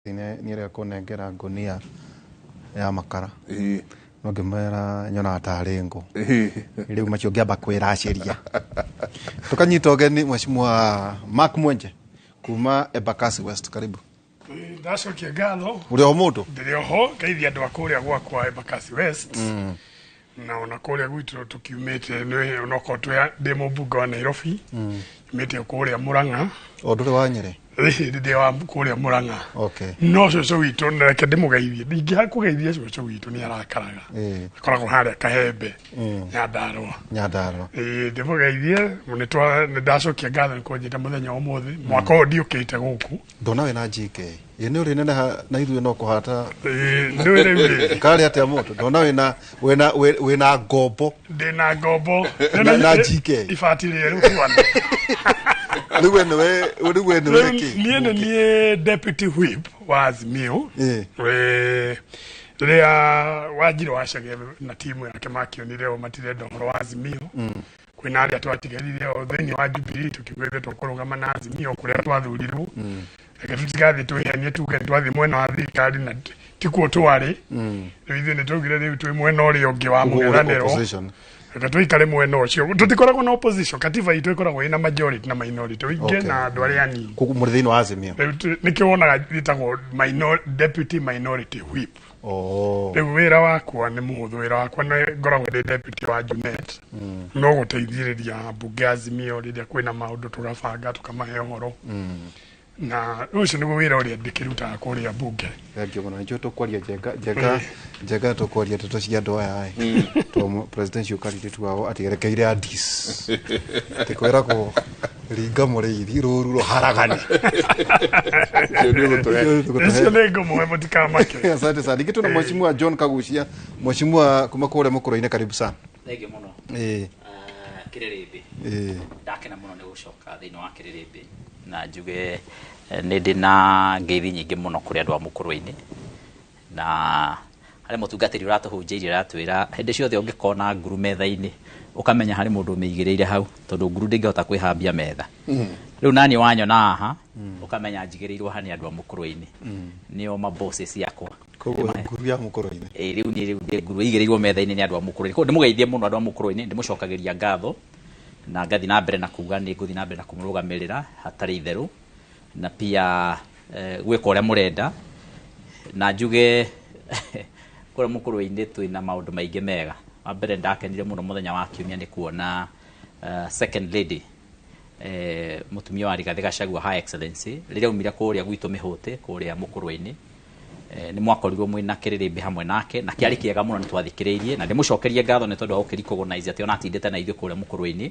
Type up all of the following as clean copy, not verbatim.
Nire kunengera ngunia ya makara no ngimera nyona tarengo riu macio ngiamba kwiraciria tukanyita ogeni mheshimiwa Mark Mwenje kuma Embakasi West. Karibu. Ndacokia ngatho uri o mundu ndiri oho ngeithia andu akuria gwakwa Embakasi West na ona kuria gwitu tukiumite ni onoko twa demo bunga wa Nairobi umite kuria Murang'a o nduri wa Nyeri ndi wa kuria Murang'a. Okay. No coco witu nake ndimugeithie ndingiha kugeithia coco witu ni arakaraga akoragwo haria Kahembe Nyandarua ndimugeithie ndacokia ngatho ni kunjita muthenya umuthi mwaka uyu ndiukite guku ndona we na GK ye ni uri nene na ithuĩ no kuhata ndu riu kari atia mundu ndona we na ngombo ndina ngombo na GK ifatire riu kwana Niwe ni deputy whip wa Azimio ria wajiri wacage na timu yake makionire o matire ndoro wa Azimio kwina aria twatigarire o theni wa Jubilee tukigwethe tukurugama na Azimio kuria twathurirwo reke tutigathi tuhenie tuge twathi mwena wa thirikari na tikuo twari riu ithuĩ nĩ twaugire riu twi mwena ũrĩa ũngĩ wa mũng'ethanĩro reke tuikare mwena ũcio tutikoragwo na opposition katiba itũ ikoragwo ina majority na minority uinge na andu aria anini muri thiini wa Azimio nikio wonaga gitagwo deputy minority whip. Riu wira wakwa ni muhuthu wira wakwa ni ngoragwo ndi deputy wa Junet no guteithiriria bunge Azimio riria kwina maundu turabanga tukamahe uhoro na ucio niguo wira uria ndikirutaga kuria bunge. Thengio muno nicio tukwaria njega tukwaria teto cia andu aya to presidential candidate wao atigerekeire adis tikwera ko ringa muriithi ruru ruharagani Ndio nego muhemo tikamake. Asante sana. Kitu na mheshimiwa John Kagucia, mheshimiwa kuma kule Mukuru-ini, karibu sana. Thengio muno. Kĩrĩrĩmbĩ ndakena muno nĩ gũcoka thĩinĩ wa Kĩrĩrĩmbĩ na njuge nĩ ndĩ na ngeithi nyingĩ muno kũrĩ andũ a Mũkũrũ-inĩ na harĩ mũtungatĩri ũratũhunjĩirie aratwĩra hĩndĩ ciothe ũngĩkona nguru metha-inĩ ukamenya harĩ mũndũ ũmĩigĩrĩire hau tondũ nguru ndĩngĩhota kwĩhambia metha. Rĩu nani wanyona haha ukamenya njigĩrĩirwo hani andũ a Mũkũrũ-inĩ nĩo mabosses yakwa koguo nguru ya Mũkũrũ-inĩ rĩu nĩ nguru igĩrĩirwo metha-inĩ nĩ andũ a Mũkũrũ-inĩ koguo ndĩmũgeithie mũno andũ a Mũkũrũ-inĩ ndĩmũcokagĩria ngatho na ngathi na mbere na kuga nĩ ngũthi na mbere na kũmũrũgamĩrĩra hatarĩ itherũ na pia gwĩka ũrĩa mũrenda na njuge kũrĩa Mũkũrũ-inĩ twĩna maũndũ maingĩ mega. Wa mbere ndakenire mũno mũthenya wa Kiumia nĩ kuona second lady mutumia wa Rigathĩ Gachagua High Excellency rĩrĩa umire kũrĩa gwitũ Mĩhũtĩ kũrĩa Mũkũrũ-inĩ nĩ mwakorirwo mwĩna Kĩrĩrĩmbĩ hamwe nake na kĩarĩ kĩega mũno nĩ twathikĩrĩirie na ndĩmũcokerie ngatho nĩ tondũ wa gũkĩrecognize atĩ ona atindĩte na ithuĩ kũrĩa Mũkũrũ-inĩ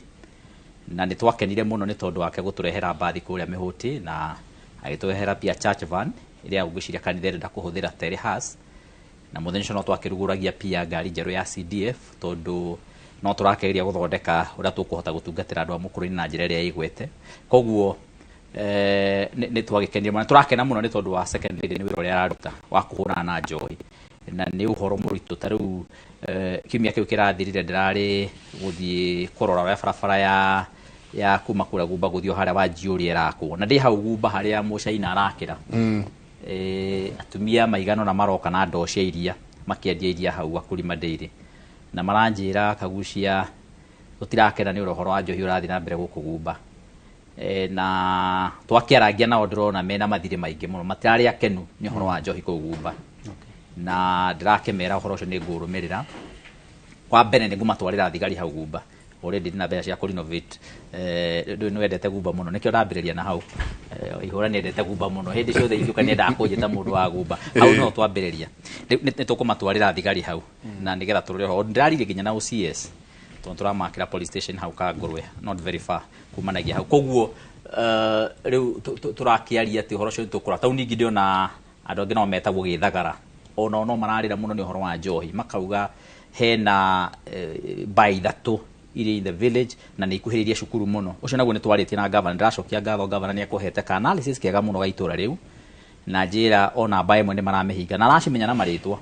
na nĩ twakenire mũno nĩ tondũ wake gũtũrehera mbathi kũrĩa Mĩhũtĩ na agĩtũrehera pia church van ĩrĩa ũgwĩciria kanitha ĩrenda kũhũthĩra terehas na mũthenya ũcio no twakĩrugũragia pia ngari njerũ ya CDF tondũ no tũrakeria gũthondeka ũrĩa tũkũhota gũtungatĩra andũ a Mũkũrũ-inĩ na njĩra ĩrĩa ĩgwete. Koguo nĩ twagĩkenire mũno tũrakena mũno nĩ tondũ wa second lady nĩ wĩra ũrĩa araruta wa kũhũrana na njohi na nĩ ũhoro mũritũ. Ta rĩu kiumia kĩu kĩrathirire ndĩrarĩ gũthiĩ kũrora ũrĩa barabara ya kuma kũrĩa Gumba gũthiĩ harĩa wa Njĩũrĩ ĩrakwo na ndĩ hau Gumba harĩa mũcaina arakĩra atumia maigano na maroka na ndoo cia iria makĩendia iria hau Wakulima Dairy na maranjĩra Kagucia tũtirakena nĩ ũhoro wa njohi ũrathiĩ na mbere gũkũ Gumba na twakĩarangia nao ndĩrona mena mathirĩ maingĩ mũno matirarĩ akenu nĩ ũhoro wa njohi kũu Gumba na ndĩrakĩmera ũhoro ũcio nĩ ngũrũmĩrĩra. Kwa mbere nĩ ngũmatwarĩra thigari hau Gumba already ndina mbeca cia kũrenovate nĩ wendete Gumba mũno nĩkĩo ndambĩrĩria na hau ihũra nĩ endete Gumba mũno hĩndĩ ciothe ingĩũka nĩ endaga kũnjĩta mũndũ wa Gumba hau no twambĩrĩria nĩ tũkũmatwarĩra thigari hau na nĩgetha tũrore ho ndĩraririe nginya na OCS tondũ tũramakĩra police station hau Kangũrwe not very far kumanagia hau. Koguo rĩu tũrakĩaria atĩ ũhoro ũcio nĩ tũkũra tau ningĩ ndĩona andũ angĩ no metagwo gĩthagara ono no mararĩra mũno nĩ ũhoro wa njohi makauga hena mba ithatũ irĩ in the village na nĩ ikuhĩrĩirie cukuru mũno. Ũcio naguo nĩ twarĩtie na governor ndĩracokia ngatho governor nĩ ekũhete ka analysis kĩega mũno ga itũra rĩu na njĩra ona mba ĩmwe nĩ maramĩhinga na aracimenya na marĩtwa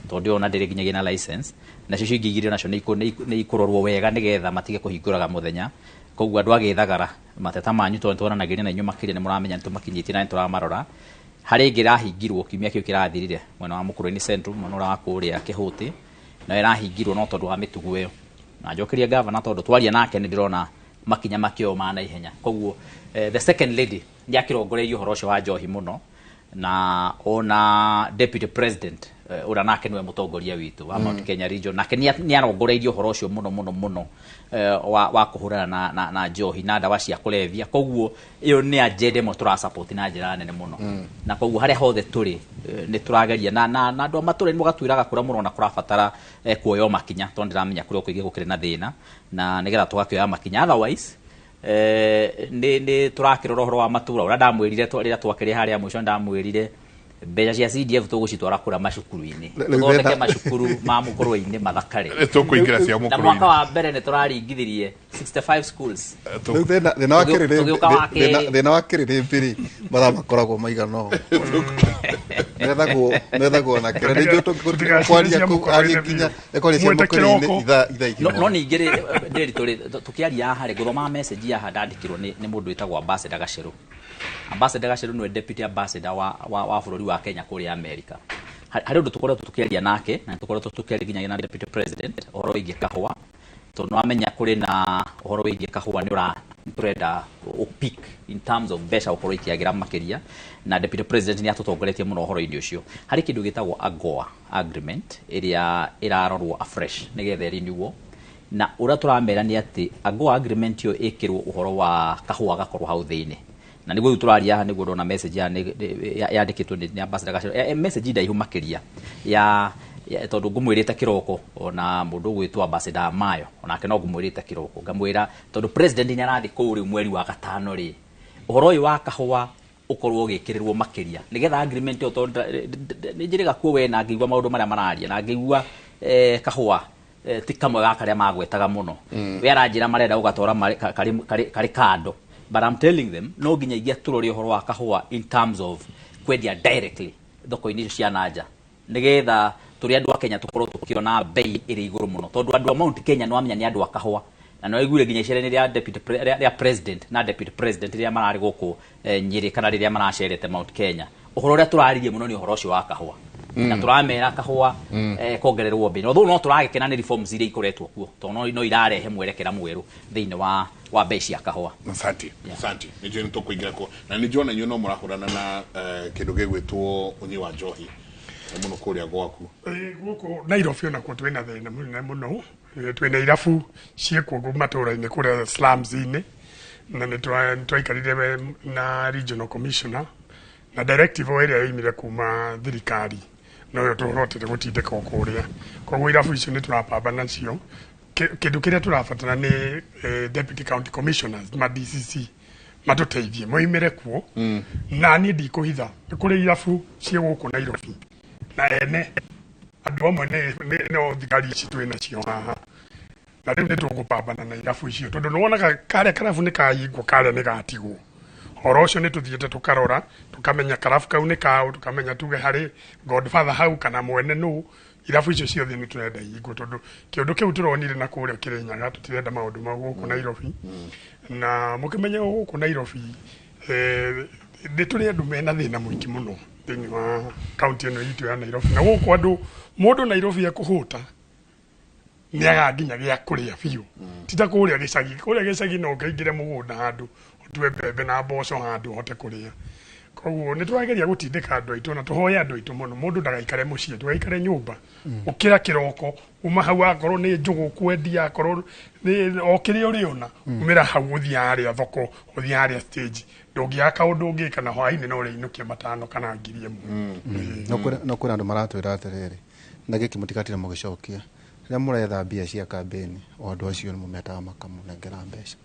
tondũ ona ndĩrĩ nginyagia na license nacio cingĩ igĩrĩ nacio nĩ ikũrorwo wega nĩgetha matige kũhingũraga mũthenya. Koguo andũ agĩthagara mateta manyu tondũ twaranagĩria na inyuĩ makĩria nĩ mũramenya nĩ tũmakinyĩtie na nĩ tũramarora harä ngä rahingirwo kiumia kä u kä rathirire mwena wa Mukurweini Central mwena wa kũrĩa Kĩhũtĩ na ĩrahingirwo no tondũ wa mĩtugo ĩyo na njokeria gavana tondũ twaria nake nĩ ndĩrona makinya makĩo ma na ihenya koguo the second lady nĩ akĩrongoreirie ũhoro ũcio wa njohi mũno na ona deputy president ura nake niwe mutongoria witu wa Mount Kenya region nake ni arongoreirie ũhoro ũcio mũno wa kuhurana na njohi na ndawa cia kulevya koguo iyo ni agenda mo tura support na njira nene mũno na koguo haria hothe turi ni turageria na andu mature ni mugatwiraga kura mũno na kurabatara kuoyo makinya tondu ndiramenya kuri kuingi gukire na thina na nigetha tugakioya makinya otherwise ni turakirora ũhoro wa matura ura ndamwirire rĩrĩa twakĩrĩ harĩa mũico ndamwirire mbeca cia CDF tũgũcitwara kũra macukuru-inĩ tũthondeke macukuru ma Mũkũrwe-inĩ mathakare tũkũingĩra cia Mũkũrwe-inĩ na mwaka wa mbere nĩ tũraringithirie 65 schools thĩna wa kĩrĩrĩmbĩ mathaa makoragwo maigana ũũ methagwo na kĩrĩa nĩguo tũkwaria kũu arie nginya ekoria cia Mũkũrwe-inĩ ithaa igĩrĩ no ningĩ ndĩri tũkĩaria harĩ gũthoma message ya handandĩkirwo nĩ mũndũ wĩtagwo Ambassador Gacerũ. Ambassador Gacerũ nĩwe deputy ambassador wa bũrũri wa Kenya kũrĩa America. Harĩ ũndũ tũkoretwo tũkĩaria nake na tũkoretwo tũkĩaria nginya na deputy president ũhoro wĩgiĩ kahũa tondũ nĩwamenya kũrĩ na ũhoro wĩgiĩ kahũa nĩ ũrenda peak in terms of mbeca gũkorwo ikĩagĩra makĩria na deputy president nĩ atũtongoretie mũno ũhoro-inĩ ũcio. Harĩ kĩndũ gĩtagwo AGOA agreement ĩrĩa ĩrarorwo afresh nĩgetha ĩrenewwo na ũrĩa tũramera nĩ atĩ AGOA agreement ĩyo ĩkĩrwo ũhoro wa kahũa gakorwo hau thĩinĩ na niguo turaria niguo ndona message yandikitwo ni Ambassador Gacerũ message ndaihu makiria ya tondu ngumwirite kiroko ona mundu gwitwa Ambassador Mayo onake no ngumwirite kiroko ngamwira tondu president ni arathi kuu ri mweri wa gatano ri uhoro uyu wa kahũa ukorwo ugikirirwo makiria nigetha agreement yo tondu ni njiriga kuo we na ngigwa maundu maria mararia na ngigwa kahũa ti kamwe ga karia magwetaga muno we aranjira marenda ugatora kari kando. But I'm telling them no ginya igia turori ũhoro wa kahũa in terms of kwendia directly thoko-inĩ cia nanja nigetha turi andu a Kenya tukorwo tukiona bei iri iguru muno tondu andu a Mount Kenya no amenya ni andu a kahũa na no igure ginya icera-inĩ rĩa deputy president na deputy president rĩrĩa mararĩ gũkũ Nyeri kana rĩrĩa maracerete Mount Kenya ũhoro ũrĩa turaririe muno ni ũhoro ũcio wa kahũa na turamera kahũa kongererwo bei no turagĩkena nĩ reforms iria ikoretwo kuo tondu no irarehe mwerekera mwerũ thĩinĩ wa bei cia kahũa. Asante nĩnjũĩ nĩ tũkũingĩra kuo na nĩnjũona inyuĩ no mũrahũrana na kĩndũ gĩgwĩtwo ũnyi wa njohi mũno kũrĩa gwaku gũkũ Nairobi onakuo twĩna thĩna mũnene mũno twĩna irabu ciĩkuo matũũra-inĩ kũrĩa slums-inĩ na nĩtwaikarire na regional commissioner na directive ĩrĩa yoimire kuma thirikari no tũrotete gũtindĩka kũrĩa koguo irabu icio nĩ tũrapamba nacio kĩndũ kĩrĩa tũrabatara nĩ deputy county commissioners ma DCC matũteithie moimĩre kuo na niĩ ndikũhitha nĩ kũrĩ irabu ciĩ gũkũ Nairobi na ene andũ amwe no thigari ici twĩnacio haha na rĩu nĩ tũgũpambana na irabu icio tondũ nĩwonaga karĩa karabu nĩ kahingwo karĩa nĩ gatigwo horo ũcio nĩ tũthiĩte tũkarora tũkamenya karabu kau nĩ kaũ tũkamenya tuge harĩ Godfather hau kana mwene nũ irabu icio ciothe nĩ tũrenda ihingwo tondũ kĩũndũ kĩu tũronire na kũrĩa Kĩrĩnyaga tũtirenda maũndũ mau gũkũ Nairobi na mũkĩmenya gũkũ Nairobi nĩ tũrĩ andũ mena thĩna mũingĩ mũno thĩinĩ wa kaunti ĩno itũ ya Nairobi na gũkũ andũ mũndũ Nairobi ekũhũta nĩ agaginya gĩa kũrĩa biũ ti ta kũrĩa gĩcagi no ũkaingĩre mũgũnda handũ ũtue mbembe na mboco handũ ũhote kũrĩa koguo nĩ tũrageria gũtindĩka andũ aitũ na tũhoya andũ aitũ mũno mũndũ ndagaikare mũciĩ ndũgaikare nyũmba ũkĩra kĩroko uma hau akorwo nĩ njũgũ kwendia akorwo o kĩrĩa ũrĩona umĩra hau ũthiĩ harĩa thoko ũthiĩ harĩa stage ndũngĩaga kaũndũ ũngĩka na hwaĩ-inĩ no ũrĩinũkia 500 kana 1,000 no kwĩna andũ maratwĩra atĩrĩrĩ na gĩkĩ mũtigatire mũgĩcokia rĩrĩa mũretha mbia cia kambĩni o andũ acio nĩ mũmetaga makamũnengera mbeca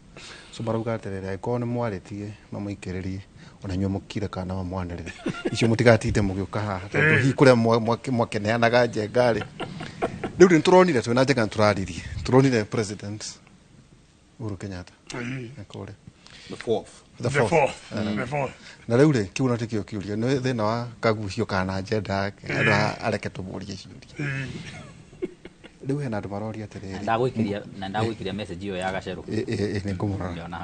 so marauga atĩrĩrĩ angĩkorwo nĩ mwarĩtie mamũikĩrĩrie ona inyuĩ mũkire kana mamwanĩrĩre icio mũtigatinde mũgĩũka haha tondũ hihi kũrĩa mwakeneanaga njenga-rĩ rĩu nĩ tũronire twĩna njenga tũraririe turonire president Uhuru Kenyatta kũrĩa the fourth na rĩu rĩ kĩu no tikĩo kĩũria nĩ thĩna wa kagucio kana agenda yake andũ areke tũmũrie ciũria rĩu hena andũ maroria atĩrĩrĩ ndagwĩkiria message ĩyo ya Gacerũ nĩ ngũmũrora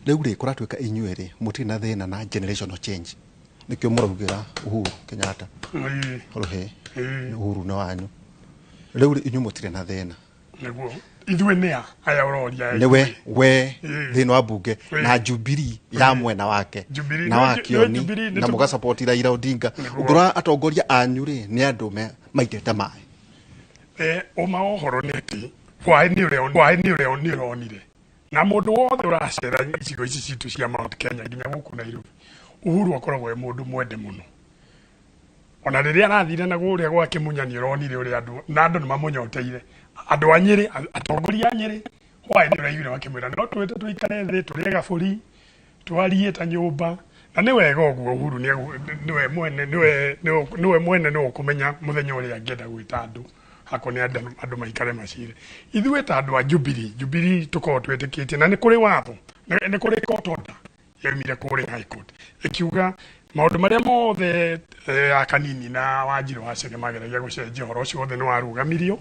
rĩu rĩ kũratuĩka inyuĩ rĩ mũtirĩ na thĩna na generational change nikio muragira Uhuru Kenyatta ruhe Uhuru na wanyu riu inyu mutire na thina niguo ithwe nia aya uroria niwe we thina wa bunge na Jubilee ya mwena wake na wakioni na muga support Raila Odinga ngura atongoria anyu ri ni andu maitete mai oma ohoro neti why ni ronire na mundu wothe uracera icigo ici citu cia Mount Kenya nginya guku Nairobi Uhuru akoragwo e mundu mwende muno ona riria arathire na guria gwake munyani ronire uri andu ni mamunyoteire andu anyiri atongoria anyiri why ni uraigire wakimwira no twete tuikare thi turie gaburi twarie ta nyumba na ni wega uguo Uhuru niwe mwene no kumenya muthenya uria angenda gwita andu hako ni andu maikare macire ithuĩ ta andu a Jubilee tukorwo twĩtĩkĩtie na nĩ kũrĩ watho nĩ kũrĩ court order yaumire kũrĩ high court ikiuga maũndũ marĩa mothe akanini na Wanjiru wa Chege mageragia gũcenjia ũhoro ũcio wothe nĩ warũgamirio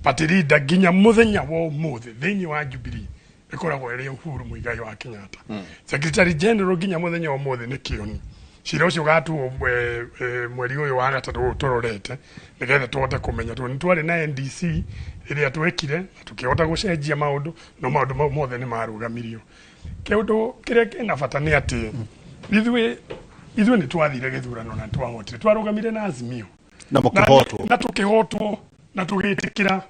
party leader nginya mũthenya wa ũmũthĩ thĩinĩ wa Jubilee ĩkoragwo ĩrĩ Uhuru Muigai wa Kenyatta secretary general nginya mũthenya wa ũmũthĩ nĩ Kĩoni cira ũcio gatuo mweri ũyũ wa gatatũ tũrorete nĩgetha tũhote kũmenya nĩ twarĩ na NDC ĩrĩa twekire tukĩhota gũcenjia maũndũ no maũndũ mau mothe nĩ marũgamirio kĩũndũ kĩrĩa kĩna bata nĩ atĩ ithuĩ nĩ twathire gĩthurano na twahotire twarũgamire na Azimio na tũkĩhotwo na tũgĩtĩkĩra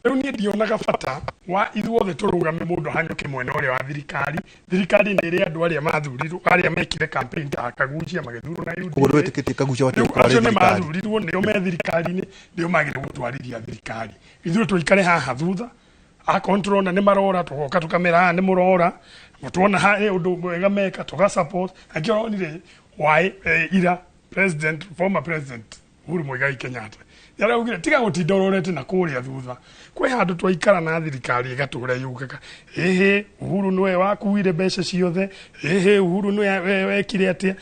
rĩu niĩ ndionaga bata wa ithuothe tũrũgame mũndũ hanyũke mwena ũrĩa wa thirikari nĩ ĩrĩ andũ arĩa mathurirwo arĩa mekire campaign ta Kagucia magĩthurwo na UDA ũguo wĩtĩkĩtie Kagucia wate kwa thirikari nĩ mathurirwo nĩo me thirikari-inĩ nĩo magĩrĩirwo gũtwarithia thirikari ithuĩ tũikare haha thutha a control na nĩ marora tũgoka tũkamera nĩ mũrora tuona ũndũ mwega meka tũga support angĩonire why ira former president Uhuru Muigai Kenyatta yaraugire tiga gũtinda ũrorete na kũrĩa thutha kwĩ handũ twaikara na thirikari ĩgatũra yugaga Uhuru nĩwe wakuire mbeca ciothe Uhuru nĩwe wekire atĩa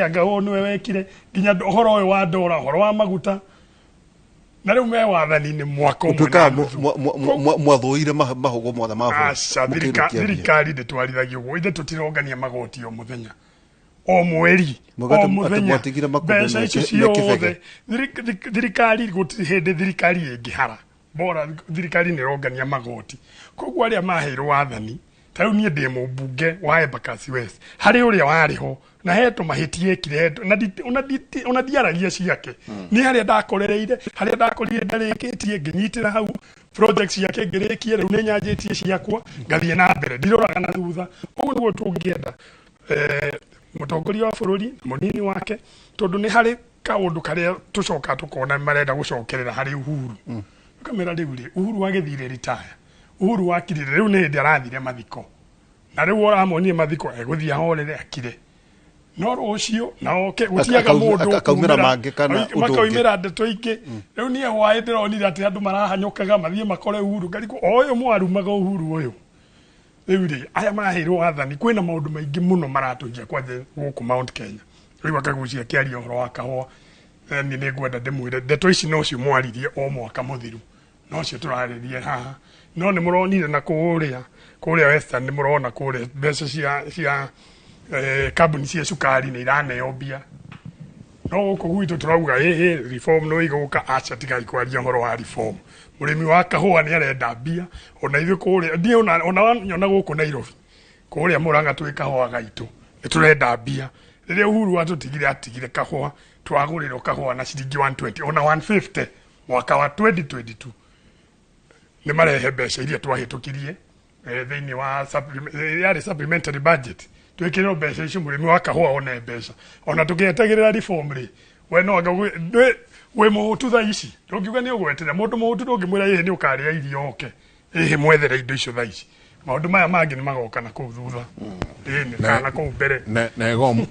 anga nĩwe wekire nginya ũhoro ũyũ wa ndora ũhoro wa maguta na rĩu me wathani-inĩ mwaka ũmwe mwathũire mahugo mothe ma thirikari ndĩtwarithagia ũguo ithe tũtirongania magoti o mũthenya o mweri o muthenya mbeca icio ciothe thirikari gũtirĩ hĩndĩ thirikari ĩngĩhara bora thirikari nĩ ĩrongania magoti koguo arĩa maheirwo wathani ta rĩu niĩ ndĩ mũmbunge wa Embakasi West harĩ ũrĩa warĩho na he tũmahĩtia ekire ona ndiaragia ciake nĩ harĩa ndakorereire harĩa ndakorire ndarĩkĩtie ngĩnyitĩra hau project ciake ngĩrĩkie rĩu nĩ nyanjĩtie ciakwa ngathiĩ na mbere ndiroraga na thutha ũguo nĩguo tũngĩenda mutongoria wa bũrũri munini wake tondu ni hari kaundu karia tucoka tukona marenda gucokerera hari Uhuru kamera riu ri Uhuru agithire retire Uhuru wakirire riu ni hindi arathire mathiko na riu oramonie mathiko eguthia horere akire no rucio na oke gutiaga mundu akaumira mangi kana makaumira ndeto ingi riu nie hwae ndironire ati andu marahanyukaga mathie makore Uhuru ngariku oyo mwarumaga Uhuru oyo riu ri aya mahirwo wathani kwina maundu maingi muno maratujia kwa guku Mount Kenya riu akagucia kiaria horo wa kahwa ni ngwenda ndimwire ndeto ici no cio mwaririe o mwaka muthiru no cio turaririe haha no ni muronire na kuria Western ni murona kuria mbeca cia kambuni cia cukari ni iraneo mbia no guku gwitu turauga reform no iguka acha tigai kwaria horo wa reform murimi wa kahua ni arenda mbia ona ithu kuria ndi ona nyona guku Nairobi kuria Murang'a twi kahua gaitu ni turenda mbia riria Uhuru atigire kahua twagurirwo kahua na ciringi 120 ona 150 mwaka wa 2022 ni marehe mbeca iria twahitukirie thiini wa supplementary budget twikirwo mbeca icio murimi wa kahua one mbeca ona tukietagirira reform ri we no we muhutu tha ici ndungiuga ni ugweterera mundu muhutu ndungimwira ni ukaria irio oke mwethere indo icio tha ici maundu maya mangi ni magoka na kuu thutha ni kana kuu mbere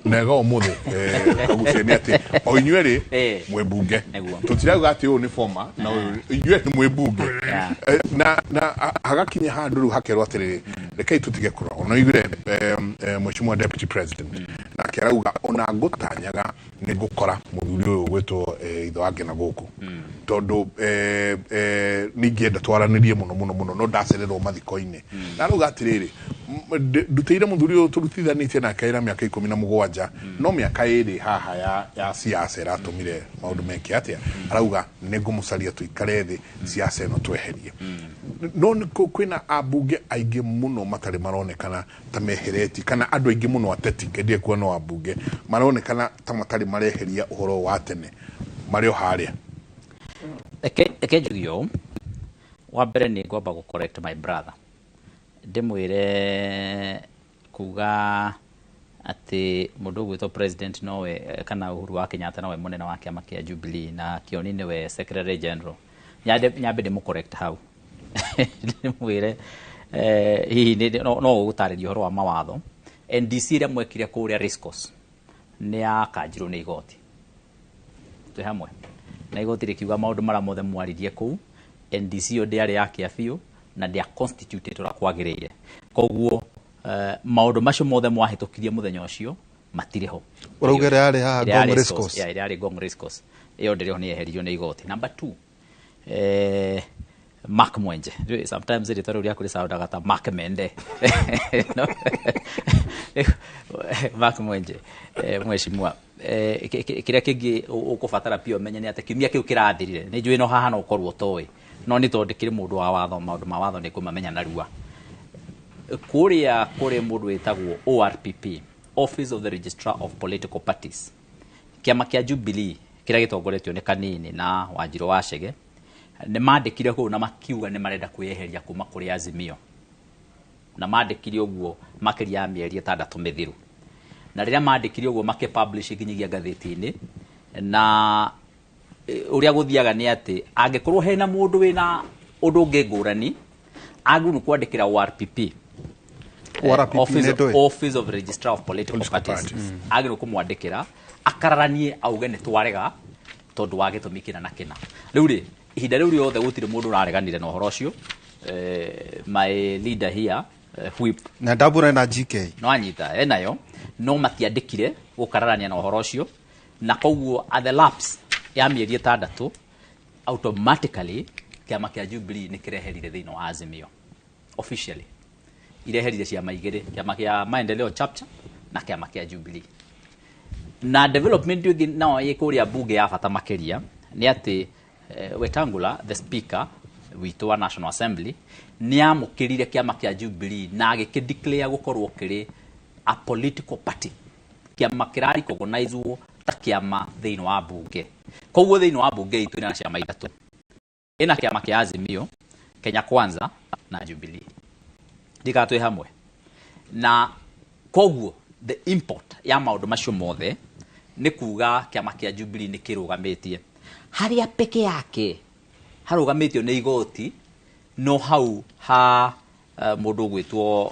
nego umuthi kagucia ni ati o inyueri mwebunge tutirauga ati uyu ni former na inyue ni mwebunge na hagakinya handu ru hakerwo atiriri rekei tutige kura ona igure mheshimiwa deputy president na kerauga ona ngutanyaga ni gukora muthuri uyu gwetwo itho wake na guku tondu ningienda twaranirie muno no ndacererwo mathiko-ini na ruga atiriri nduteire muthuri uyu turutithanitie na kaira miaka 17 no miaka iri haha ya siasa iratumire maundu meke atia arauga ningumucaria tuikare thi siasa ino tweherie no kwina abunge aingi muno matari maronekana ta mehereti kana andu aingi muno ateti ngendie kuona abunge maronekana ta matari mareheria uhoro wa tene mario haria Jugio, wabere ni ngomba go correct my brother. Ndimwire kuga ati mundu gwitwo president nowe kana Uhuru wa Kenyatta nowe munene wa kiama kia Jubilee na Kioni niwe secretary general. Nyabe ndimu correct hau. Ndimwire hihi no gutariria horo wa mawatho. NDC ria mwekire kuria Riscos ni akanjirwo ni igoti. Twe hamwe. Na igoti rikiuga maundu mara mothe mwaririe kuu NDC yo ndiari yake biu na ndia constituted ora kwagirire koguo maundu macio mothe mwahitukirie muthenya ucio matire ho urugere yari ha Gong Riscos yari Gong Riscos iyo ndirio ni eheririo ni igoti. Number 2 Mark Mwenje sometimes it toro ria kuri sauda gata Mark Mende Mark Mwenje mweshimwa kiria kingi ukubatara pia umenye ni ate kimia kiu kirathirire ni njui no haha no korwo toy no ni tondikire mundu wa watho maundu ma watho ni kumamenya narua kuria mundu wetagwo ORPP, Office of the Registrar of Political Parties. Kiama kia Jubilee kiria gitongoretio ni kanini na Wanjiru wa Chege ni mandikire ko na makiuga ni marenda kuyeheria kuma kuri Azimio na mandikire uguo makiria ya mieri 6 mithiru na riria mandikire uguo make publish nginyagia gatheti-ini na uria guthiaga ni ati angekorwo hena mundu wina undu ngengurani agu kwandikira ORPP Office of Registrar of Political Parties agu kumwandikira akararanie auge ni twarega tondu wa gitumikira na kina riu ri ihinda riu riothe gutire mundu urareganire na uhoro ucio my leader here whip na ndabura na GK no anyita enayo no matiandikire gukararania na uhoro ucio na koguo at the lapse ya mieri 6 automatically kiama kia Jubilee ni kireherire thino wa Azimio officially ireherire cia maigire kiama kia maendeleo chapter na kiama kia Jubilee na development yugi nao yikuria bunge ya bata makeria ni ati Wetangula the speaker witu wa National Assembly ni amukirire kiama kia Jubilee na agikideclare gukorwo kiri a political party kiama kirari recognizwo ta kiama thino wa bunge koguo thino wa bunge itu ina ciama ithatu ina kiama kia Azimio, Kenya Kwanza na Jubilee ndigatwe hamwe na koguo the import ya maundu macio mothe ni kuga kiama kia Jubilee ni kirugametie haria peke yake harugametio ni igoti no hau ha mundu gwitwo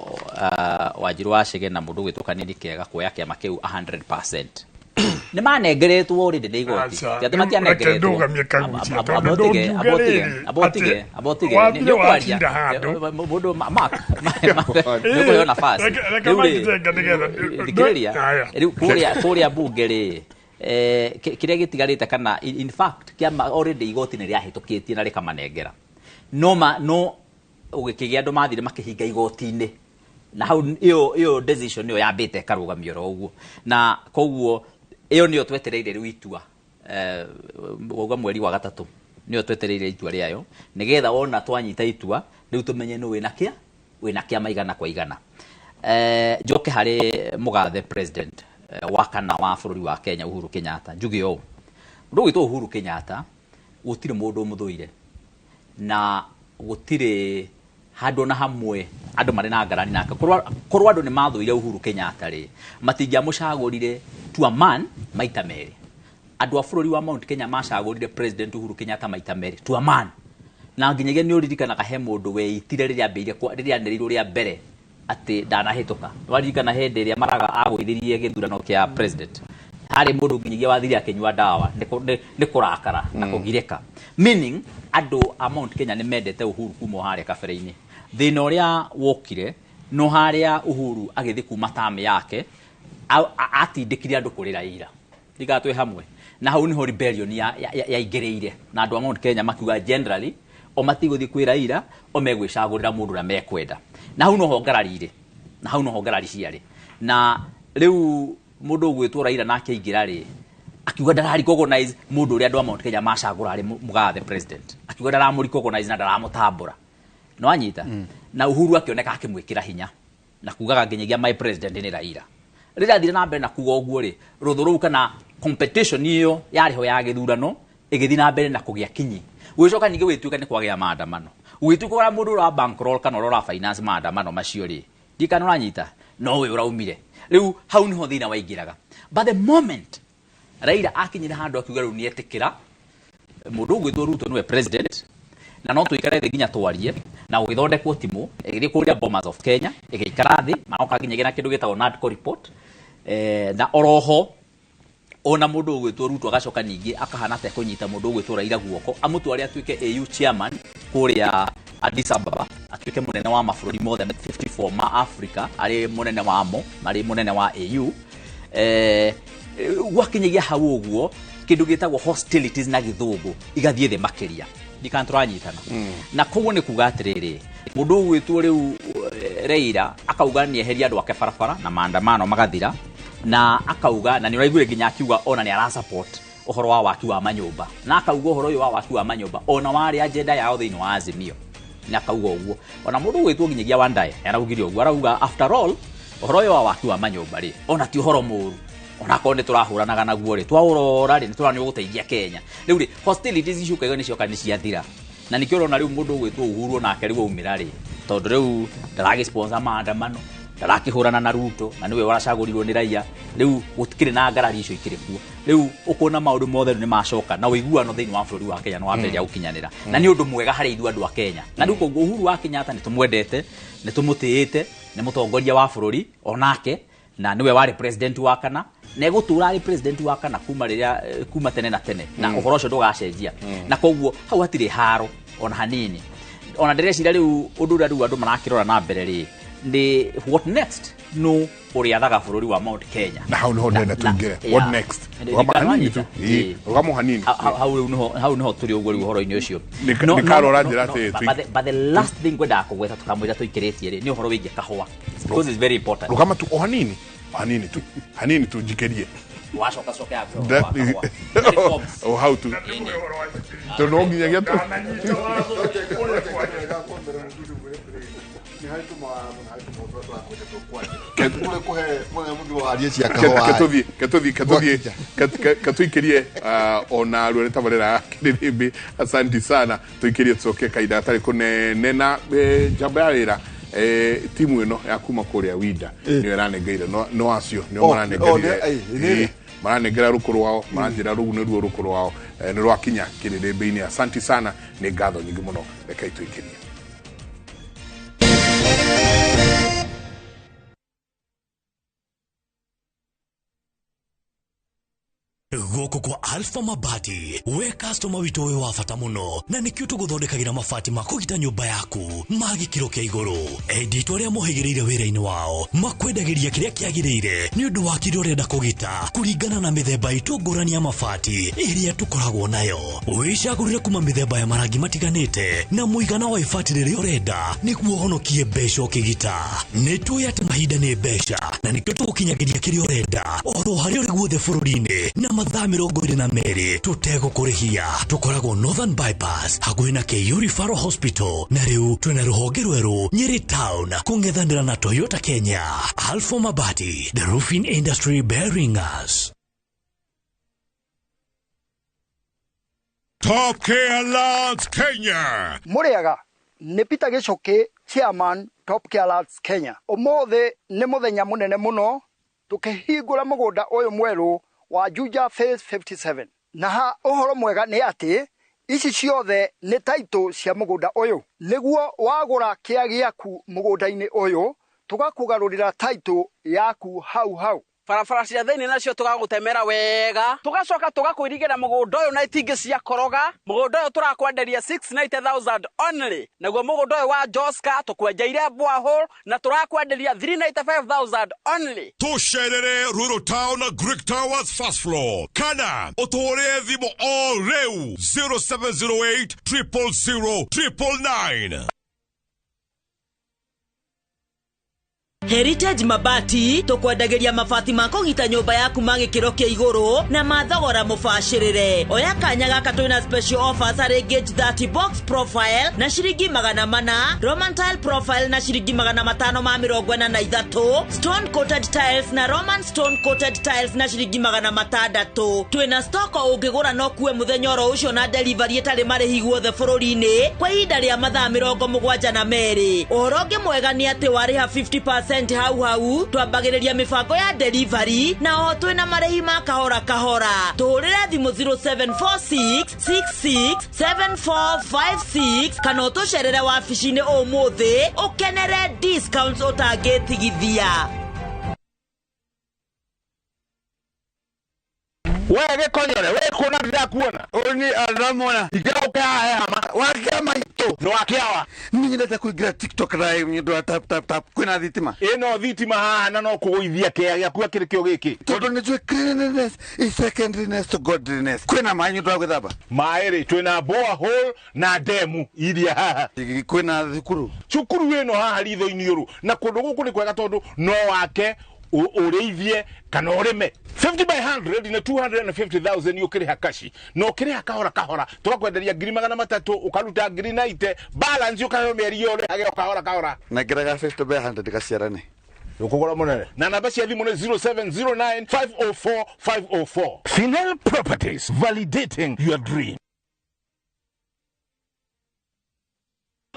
Wanjiru wa Chege na mundu gwitwo kanini kega kuoya kiama kiu 100%. Ni manengeretwo already ni igoti ati matianengeretwo abotige ni kwaria mundu mark ni kuyo nafasi kuria bunge ri kiria gitigarite kana in fact kiama already igoti ni riahitukitie na rikamanengera no ugikigia andu mathire makihinga igoti-ini na hau iyo decision yo yambite karugamio ro uguo na koguo iyo niyo twetereire riitua gwa mweri wa 3 niyo twetereire itua riayo nigetha wona twanyita itua riu tumenye no wina kia maigana kwa igana njoke hari mugathe president wa kana wa bururi wa Kenya Uhuru Kenyatta njuge o ndu gwitwo Uhuru Kenyatta gutire mundu muthuire na gutire handu na hamwe andu mari na ngarani nake korwa andu ni mathuire Uhuru Kenyatta ri matingia mucagurire to a man maita meri andu a bururi wa Mount Kenya macagurire president Uhuru Kenyatta maita meri to a man na nginyagia ni uririkana kahe mundu weitire riria mbeire riria nerirwo ria mbere ati ndanahituka waririkana hende ria maraga agwithirie githurano kia president hari mundu nginyagia wathire akinywa dawa ni kurakara na kugireka meaning andu a Mount Kenya ni mendete Uhuru kuma haria kabere-ini thina uria wokire no haria Uhuru agithi kuma tame yake atindikire andu kurira ira ndigatwe hamwe na hau niho rebellion ya igereire na andu a Mount Kenya makiuga generally o matiguthi kwira ira o megwicagurira mundu na mekwenda na hau no ho ngararire na hau no hongerari ciarĩ na riu mundu gwitwo Raila nake ingira ri akiuga ndarari recognize mundu uri andu a Mount Kenya macagura ari mugathe president akiuga ndaramuri recognize na ndaramutambura no anyita na Uhuru akioneka akimwikira hinya na kugaga nginyagia my president ni Raila rira thire na mbere na kuga uguo ri ruthuru kana competition iyo yariho ya githurano igithi na mbere na kugia kinyi gwicoka ninge wituika ni kwagia maandamano wituika ura mundu ura bankroll kana ura finance maandamano macio ri dikana uranyita no we uraumire riu hau niho thina waingiraga but the moment Raila akinyira handu akiuga riu nietikira mundu gwitwo Ruto niwe president na no tuikare thi ginya twarie na ugithondekwo timu igithi kuria Bomas of Kenya igikara thi maoka ginya na kindu gitagwo NADCO report na oroho ona mundu gwitwo Ruto agacoka ningi akahana ta kunyita mundu gwitwo Raila guoko amutwari atuike AU chairman kuria Addis Ababa atuike munene wa mabũrũri mothe 54 ma Africa ari munene wamo mari munene wa AU gwakinyagia hau uguo kindu gitagwo hostilities na githungu igathie the makiria dikanturanyitana na koguo ni kuga atiriri mundu gwitwo riu Raila akauga ni eheria andu ake barabara na maandamano magathira na akauga na ni uraigure ginya akiuga ona ni ara support uhoro wa waki wa manyumba na akauga uhoro uyu wa waki wa manyumba ona wari agenda yao thiini wa Azimio na akauga uguo ona mundu gwitwo ginyagia Wandae araugirio uguo arauga after all uhoro uyu wa waki wa manyumba ri ona ti uhoro muru ona konde turahuranaga naguo ri twaurora ri turani guteithia Kenya riu ri hostilities icuka ni cioka ni ciathira na nikio rona riu mundu gwitwo Uhuru na akeriwo umira ri tondu riu ndaragi sponsor maandamano ndarakihurana na Ruto na niwe waracagurirwo ni Raila riu gutikire na ngarari icio ikirikuo riu ukona maundu mothe ni macoka na wiguano thiini wa bũrũri wa Kenya no wambere ya gukinyanira na ni undu mwega hari ithu andu a Kenya na riu koguo Uhuru wa Kenyatta ni tumwendete ni tumutiite ni mutongoria wa bũrũri onake na niwe wari president wa kana na egutura ari president wa kana kuma tene na tene na uhoro ucio ndugacenjia na koguo hau hatire haro ona hanini ona ndireciria riu undu riu andu marakirora na mbere ri ni what next no uriathaga bũrũri wa Mount Kenya na hau niho ndenda tungire what next ugama hanini tu ugama hanini hau niho turi uguo riu uhoro-ini ucio ni karora njira ati but the last thing gwenda kugweta tukamwira tuikiritie ri ni uhoro wingi kahua because it's very important ugama tu hanini tu jikerie washoka soka yako oh how to no nginyagia tu katuikirie ona rweta barera kirimbi asante sana tuikirie tsoke kaida atari kunenena jambaira timu ino ya kuma kuria Wida niyo ranengeire no acio niyo maranengeire maranengera rukuru wao maranjira rugu ni ruo rukuru wao ni rwakinya kirimbi-ini asante sana ni ngatho nyingi muno reka ituikirie Goko kwa Alpha Mabati we customer wito we wa fata muno na nikio tuguthondekagira mabati makugita nyumba yaku magikiro kia iguru editwa ria muhigireire wira-ini wao makwendagiria kiria kiagirire ni undu wa kirio renda kugita kuringana na mithemba itungurani ya mabati iria tukoragwo nayo wicagurire kuma mithemba ya marangi matiganite na muigana wa ibati riria urenda niguo honokie mbeca ukigita ni tuya ati mahinda ni mbeca na nikio tugukinyagiria kiria urenda oro hari uri guothe bururi-ini na mathaa 22 tutegũkũrĩhia tukoragwo Northern Bypass hakuhĩ na KU Referral Hospital na riu twina ruhonge rweru Nyeri Town kung'ethanĩra na Toyota Kenya. Alpha Mabati, the roofing industry bearing us. Top Care Alliance Kenya. Muriaga ni Peter Gichoki, chairman Top Care Alliance Kenya. Omothe ni muthenya munene muno tukihingura mugunda uyu mweru wa Juja Phase 57. Na ha uhoro mwega ni ati ici ciothe ni title cia mugunda uyu niguo wagura kia giaku mugunda-ini uyu tugakugarurira title yaku hau barabara cia thiini nacio tugagutemera wega tugacoka tugakwirigira mugunda uyu na itingi cia koroga mugunda uyu turakwenderia 690,000 only naguo mugunda uyu wa Joska tukwenjeire borehole na turakwenderia 395,000 only Tusherere Rural Town Greek Towers first floor kana utore thimu all reu 0708 000 999 Heritage Mabati tukwendageria mabati ma kũgita nyũmba yaku ma gĩkĩro kĩa igũrũ na mathogora mũbacĩrĩre. Oya kanya gaka twĩna special offers harĩ gauge 30 box profile na ciringi 400, Roman tile profile na ciringi 543, stone coated tiles na Roman stone coated tiles na ciringi 600. Twĩna stock ũngĩgũra no kuwe mũthenya oro ũcio na delivery ĩtarĩ marĩhi guothe bũrũri-inĩ kwa ihinda rĩa mathaa 72. Ũhoro ũngĩ mwega nĩ atĩ warĩha 50% hau twambagĩrĩria mibango ya delivery na o twĩna marĩhi ma kahora. Tũhũrĩre thimũ 0746667456 kana ũtũcerere wabici-inĩ ũmũthĩ ũkenere discounts ũtangĩtigithia. Wewe konyore, wewe kuna bila kuona. Oni alamona. Igauka haya wakama ito. No akiawa. Ninyi ndata kuigira TikTok live nyindo tap kwina thitima. Eno thitima haha na no kuguithia kia kuya kiri kio giki. Tondu ni jwe cleanliness is secondariness to godliness. Kwina maanyu twa gwithamba. Maere twina borehole na demu iria haha. Kwina thukuru. Cukuru weno haha ritho-ini yuru na kundu guku ni kwega tondu no wake ureithie kana urime 50 by 100 na 250,000 yukiri hakashi no kiri kahora twakwenderia 300 ukaruta 90 balance ukayo meri yore ageo kahora na kiraga 50 by 100 kasiarane ukugora munene na namba cia thimu ni 0709504504 Final Properties, validating your dream.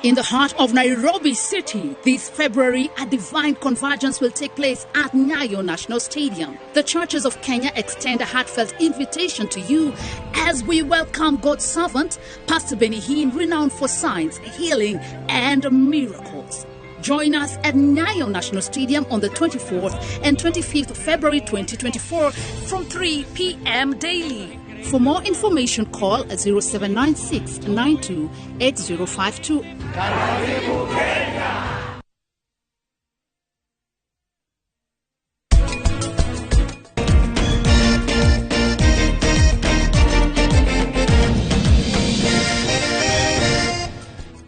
In the heart of Nairobi City, this February, a divine convergence will take place at Nyayo National Stadium. The churches of Kenya extend a heartfelt invitation to you as we welcome God's servant, Pastor Benny Hinn, renowned for signs, healing, and miracles. Join us at Nyayo National Stadium on the 24th and 25th of February 2024 from 3 p.m. daily. For more information, call at 0796 92 8052.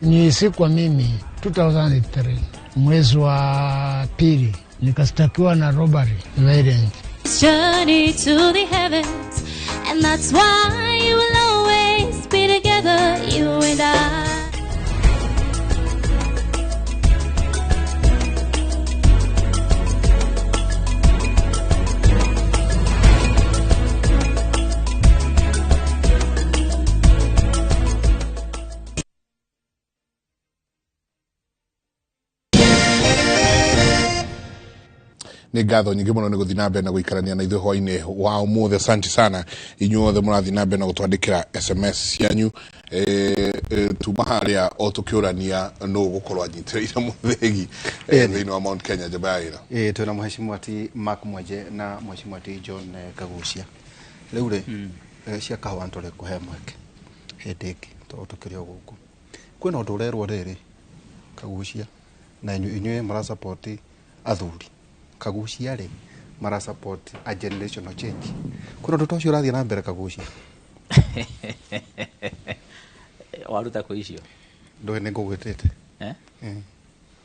Ni siku mimi 2003 mwezi wa pili nikastakiwa na robbery violence. Journey to the heavens, and that's why you will always be together, you and I. Ni ngatho nyingi muno ni guthina mbere na guikarania na ithu hwaine wa umuthe. Asante sana inyuothe murathina mbere na gutwandikira SMS cianyu tuma haria o tukiurania no gukorwo anyitira muthegi thini wa Mount Kenya jabaira twina mheshimiwa ti Mark Mweje na mheshimiwa ti John Kagucia riu ri cia kahwa ntore kuhe mweke hedeki to tukirio guku kwina undu urerwo riri Kagucia na inyue mara support athuri Kagucia ri mara support a generational change kuna ndu tocio rathia na mbere Kagucia waruta kwa icio ndo ne ngugwetete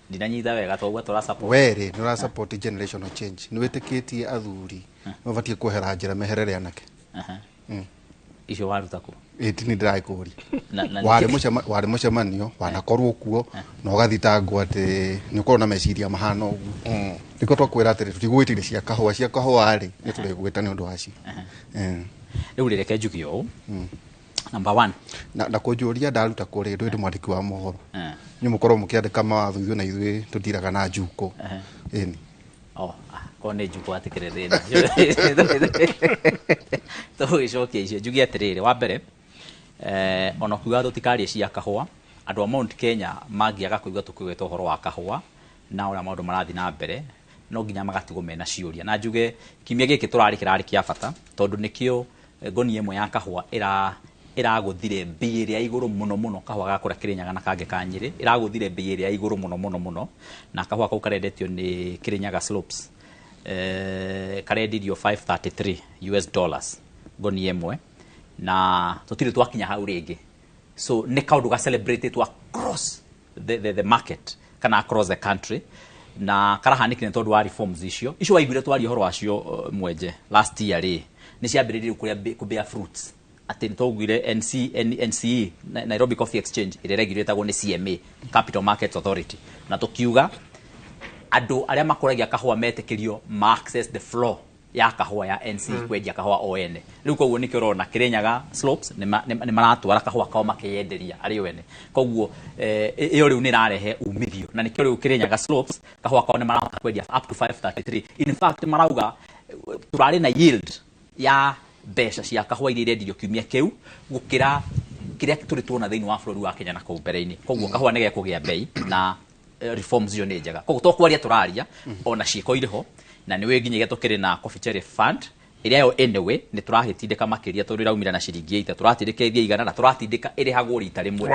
ndinanyitha wega togwa tora support weri nura support generational change ni wetikitie athuri mabatie kuhera njira meherere anake icio waruta ku ni ndirai kuri wari mucemanio wanakorwo kuo no gathitangwo ati ni ukorwo na meciria mahana uguo niko twakwira ati tutigwitire cia kahwa ri ni turigwita ni undu wacio riu reke njugio number 1 na kujuria ndaruta kuri ndu mwandiki wa mohoro ni mukorwo mukiandika mawatho ithu na ithu tutiraga na njuko ini kone njuko atikirerena to icokia icio njugi atiriri wa mbere ona kuga tutikarie cia kahwa andu a Mount Kenya mangiaga kuigwa tukiweta uhoro wa kahwa na ora maundu marathi na mbere no nginya magatigo mena ciuria na njuge kimia giki turari kirari kia bata tondu nikio ngoni imwe ya kahwa iraguthire bei iria iguru muno kahwa gakura Kirinyaga na kange ka Nyeri iraguthire bei iria iguru muno na kahwa kau karendetio ni Kirinyaga slopes karendirio $533 ngoni imwe na tutiri twakinya hau ringi so ne kaundu ga celebrate to across the market kana across the country na karahanikire tondu wa reforms icio waiguire twari horo acio mwenje last year ri ni ciambiririe kuria fruits ati ntogwire NCE Nairobi Coffee Exchange ireregirwetagwo ni CMA Capital Markets Authority na tukiuga andu aria makoragia kahua metekirio access the floor ya kahua ya NC kwendia kahua ON riu koguo nikio rona Kirinyaga slopes ni maratwara kahua kao makiyenderia ari wene koguo iyo riu ni rarehe umithio na nikio riu Kirinyaga slopes kahua kao ni marahota kwendia up to 533 in fact marauga turari na yield ya besha cia kahua iria irendio kiumia kiu gukira kiria turi tuona thiini wa bũrũri wa Kenya na kũu mbere-inĩ koguo kahua nige kũgĩa bei na reforms yo nĩ njega koguo tokwaria tũraria ona ciĩko iriho na niwe nginyagia tukiri na coffee cherry fund iria yo anyway ni turahitindika makiria tondu iraumira na ciringi 8 turatindika ithia igana na turatindika irihagwo rita rimwe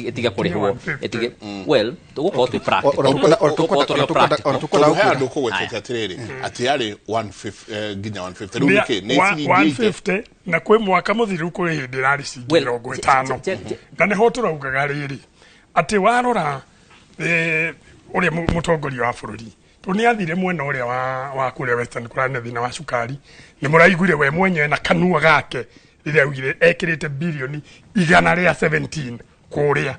etiga kurihwo etige well tugukorwo twi practical tukola handu kugwetete atiriri ati yari 150 nginya 150 riu niki ni 150 na kwi mwaka muthiru kuri hindi rari cingi 50 na ni ho turaugaga riri ati warora uria mutongoria wa bururi tuni athire mwena uria wa kule western kurane thina wa cukari ni muraiguire we mwenyewe na kanua gake riria ugire ekirite bilioni 117 kuria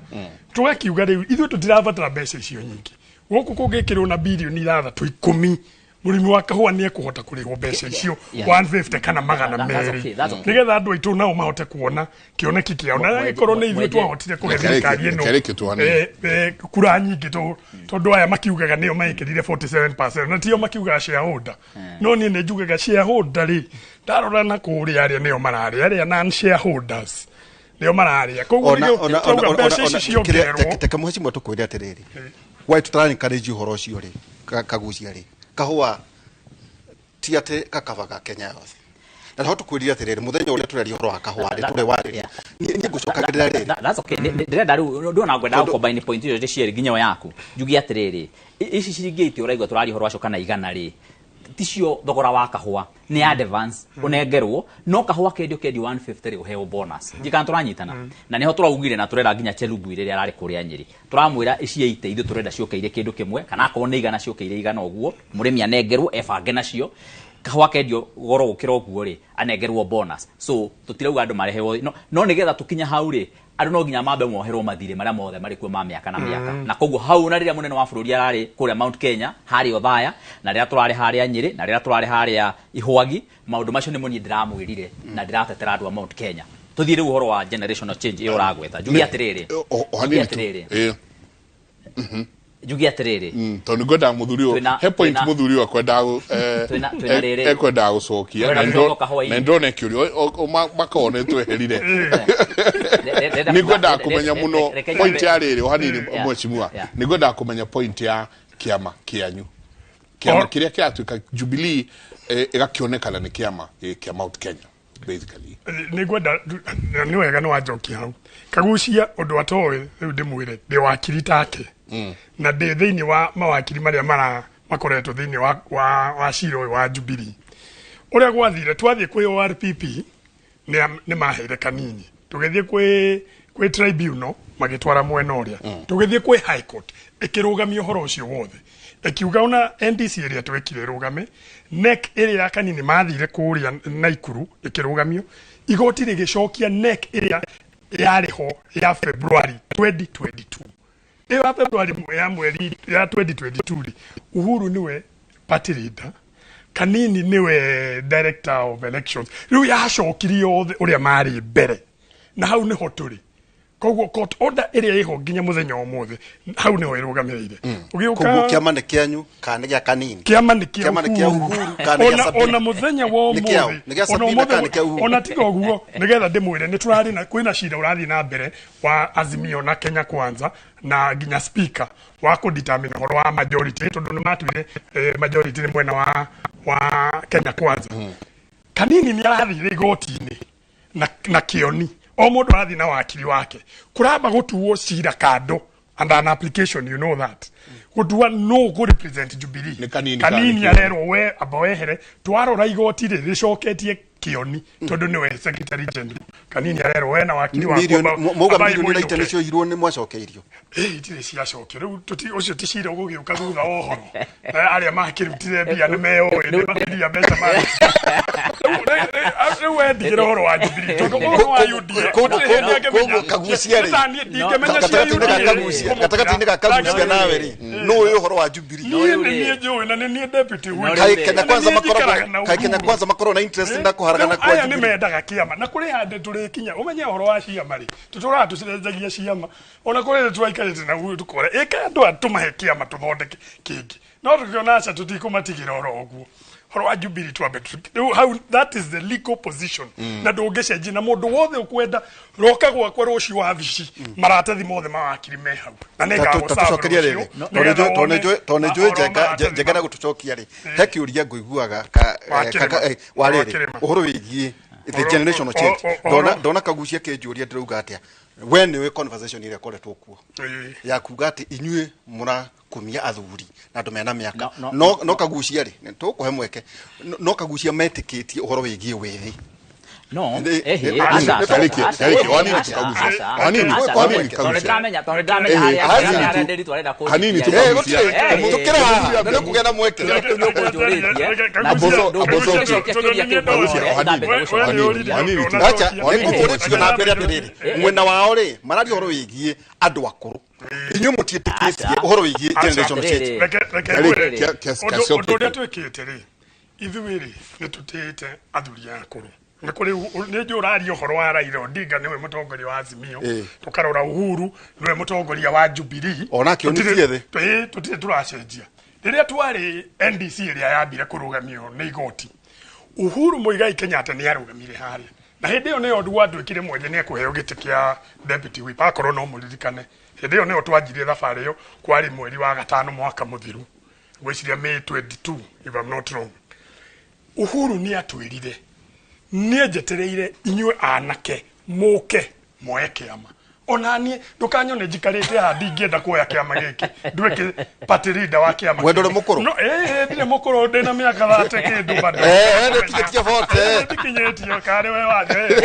tugakiuga riu ithu tutirabatara mbeca icio nyingi guku kungikirwo na bilioni 10 murimi wa kahua ni ekuhota kurihwo mbeca icio 150 kana magana meri nigetha andu aitu nao mahote kuona kioneki kiao na ikorwo ni ithu twahotire kuhe thirikari ino kura nyingi tondu aya makiugaga nio maikirire 47% na tio makiugaga shareholder no ni ne njugaga shareholder ri ndarora na kuria aria nio marari aria non shareholders nio marari koguo nio twauga mbeca icio ciongererwo teka muheci mwe tukwira atiriri why tutarani kareji horo cio ri kagucia ri kahua tiate kakavaga Kenya yothe na ho tukwirira atiriri muthenya uria tureri horo akahua ri turi wari ni gucokagirira ri that's okay ndirenda riu ndio na ngwenda combine point iyo cieri nginya yaku njugi atiriri ici ciringi 8 uraigwa turari horo acio kana igana ri ticio thogora wa kahua ni advance unengerwo no kahua kendio 150 uheo bonus njika turanyitana na niho turaugire na turera nginya Chelubu iria arari kuria Nyeri turamwira ici 8 ithu turenda ciokeire kindu kimwe kana akorwo ni igana ciokeire igana uguo murimi anengerwo ebange nacio kahua kendio goro gukira uguo ri anengerwo bonus so tutirauga andu marehewo no nigetha tukinya hau ri andu no nginya mambe moherwo mathire maria mothe mari kuo ma miaka na miaka na koguo hau na riria munene wa bururi arari kuria Mount Kenya hari Othaya na riria turari haria Nyeri na riria turari haria Ihwagi maundu macio ni muni ndiramwirire na ndiratetera andu a Mount Kenya tuthire uhoro wa generational change iyo ragweta jugi atiriri jugi atiriri tondu ngoda muthuri he point muthuri wa kwenda ekwenda gucokia na ndone kiurio makone tweherire ni ngoda kumenya muno point ya riri hanini mwechimua ni ngoda kumenya point ya kiama kianyu kiama kiria kiatuika Jubilee igakionekana ni kiama kia Mount Kenya basically ni ngoda ni wega no ajokia hau kagucia undu atoe riu ndimwire ndi wakiri take na de thiini wa mawakiri maria makoretwo thiini wa ciro wa Jubilee uria gwathire twathie kwi ORPP ni maheire kanini tugethie kwi tribunal magitwara mwena uria tugethie kwi high court ikirugamia horo ucio wothe ikiuga ona NDC iria twekire rugame NEC iria kanini mathire kuria Naikuru ikirugamio igoti rigicokia NEC iria yariho ya February 2022 ya February ya mweri ya 2022 Uhuru niwe party leader kanini niwe director of elections riu yacokirio uria mari mbere na hau ni hoturi koguo court order iria iho nginya muthenya omothe hau ni ho irugamirire ugiuka kiama ni kianyu kana gya kanini kiama ni kia Uhuru kana ona muthenya wo omothe ona tiga oguo nigetha ndimwire ni turari na kwina shida urathi na mbere wa Azimio na Kenya Kwanza na nginya speaker wa ku determine horo wa majority tondu ni matwire majority ni mwena wa Kenya Kwanza kanini ni arathire igoti-ini na kioni o mundu arathi na wakiri wake kuramba gutuwo cira kando and an application you know that gutuwa no go represent Jubilee kanini arero we abawehere twarora igoti ricoketie Kioni tondu niwe secretary general kanini arero wena wakiri wa muga milioni na itene cio irwo ni mwacokeirio itire cia cokio riu tuti ucio tishira gugiuka thutha ohoro aria makirutire bia ni meo ni makiria mbeca mari riu wendigire horo wa Jubilee tondu horo wa UDA koguo kagucia ri gatagati-inĩ ga kagucia nawe ri no uyu horo wa Jubilee ni njui na ni deputy Kenya kwanza makorwo na interest na kuharagana kwa Jubilee ni mendaga kiama na kuri hande turikinya umenye horo wa ciama ri tutura tucirenjagia ciama ona kuri twaikarite na guo tukore eka andu atumahe kiama tuthondeke kingi no tukiona acha tutikumatigire horo oguo horo wa Jubilee twambe how that is the legal position na ndungicenjia na mundu wothe ukwenda roka gwakwa rucio wa thici maratathi mothe mawakiri me hau na tucokeria riri tonejo njegera gutucokia ri he kiuria nguiguaga wa riri uhoro wigie the generational change ndona kagucia kenjuria ndirauga atia we niwe conversation ile koretwo kuo ya kuga ati inyue mura kumia athuri na andu mena miaka no kagucia ri tukuhe mweke no kagucia metikitie uhoro wigie withi no mwena wao ri marari uhoro wigie andu akuru inyu mutietikitie uhoro wigie generation change ndoria twikite ri ithuiri nitutite athuri akuru na kuri ni njurario horo wa Raila Odinga niwe mutongoria wa Azimio tukarora Uhuru niwe mutongoria wa Jubilee ona kionitie thi tutire turacenjia riria twari NDC iria yambire kurugamio ni igoti Uhuru Muigai Kenyatta ni arugamire haria na hindi yo ne odu andwikire mwenye ne kuheo giti kia deputy whip akoro no muririkane hindi yo ne twanjirie thabari yo kwari mweri wa gatano mwaka muthiru gwiciria May 22 if I'm not wrong Uhuru ni atwirire nie jetereire inyue anake muke moe kiama onanie ndukanyone jikarite hadi ngienda kuoya kiama giki ndweke party leader wa kiama wendore mukuru no ndire mukuru ndina miaka 30 kindu bado nditikitie vote ndikinyetio kare we waje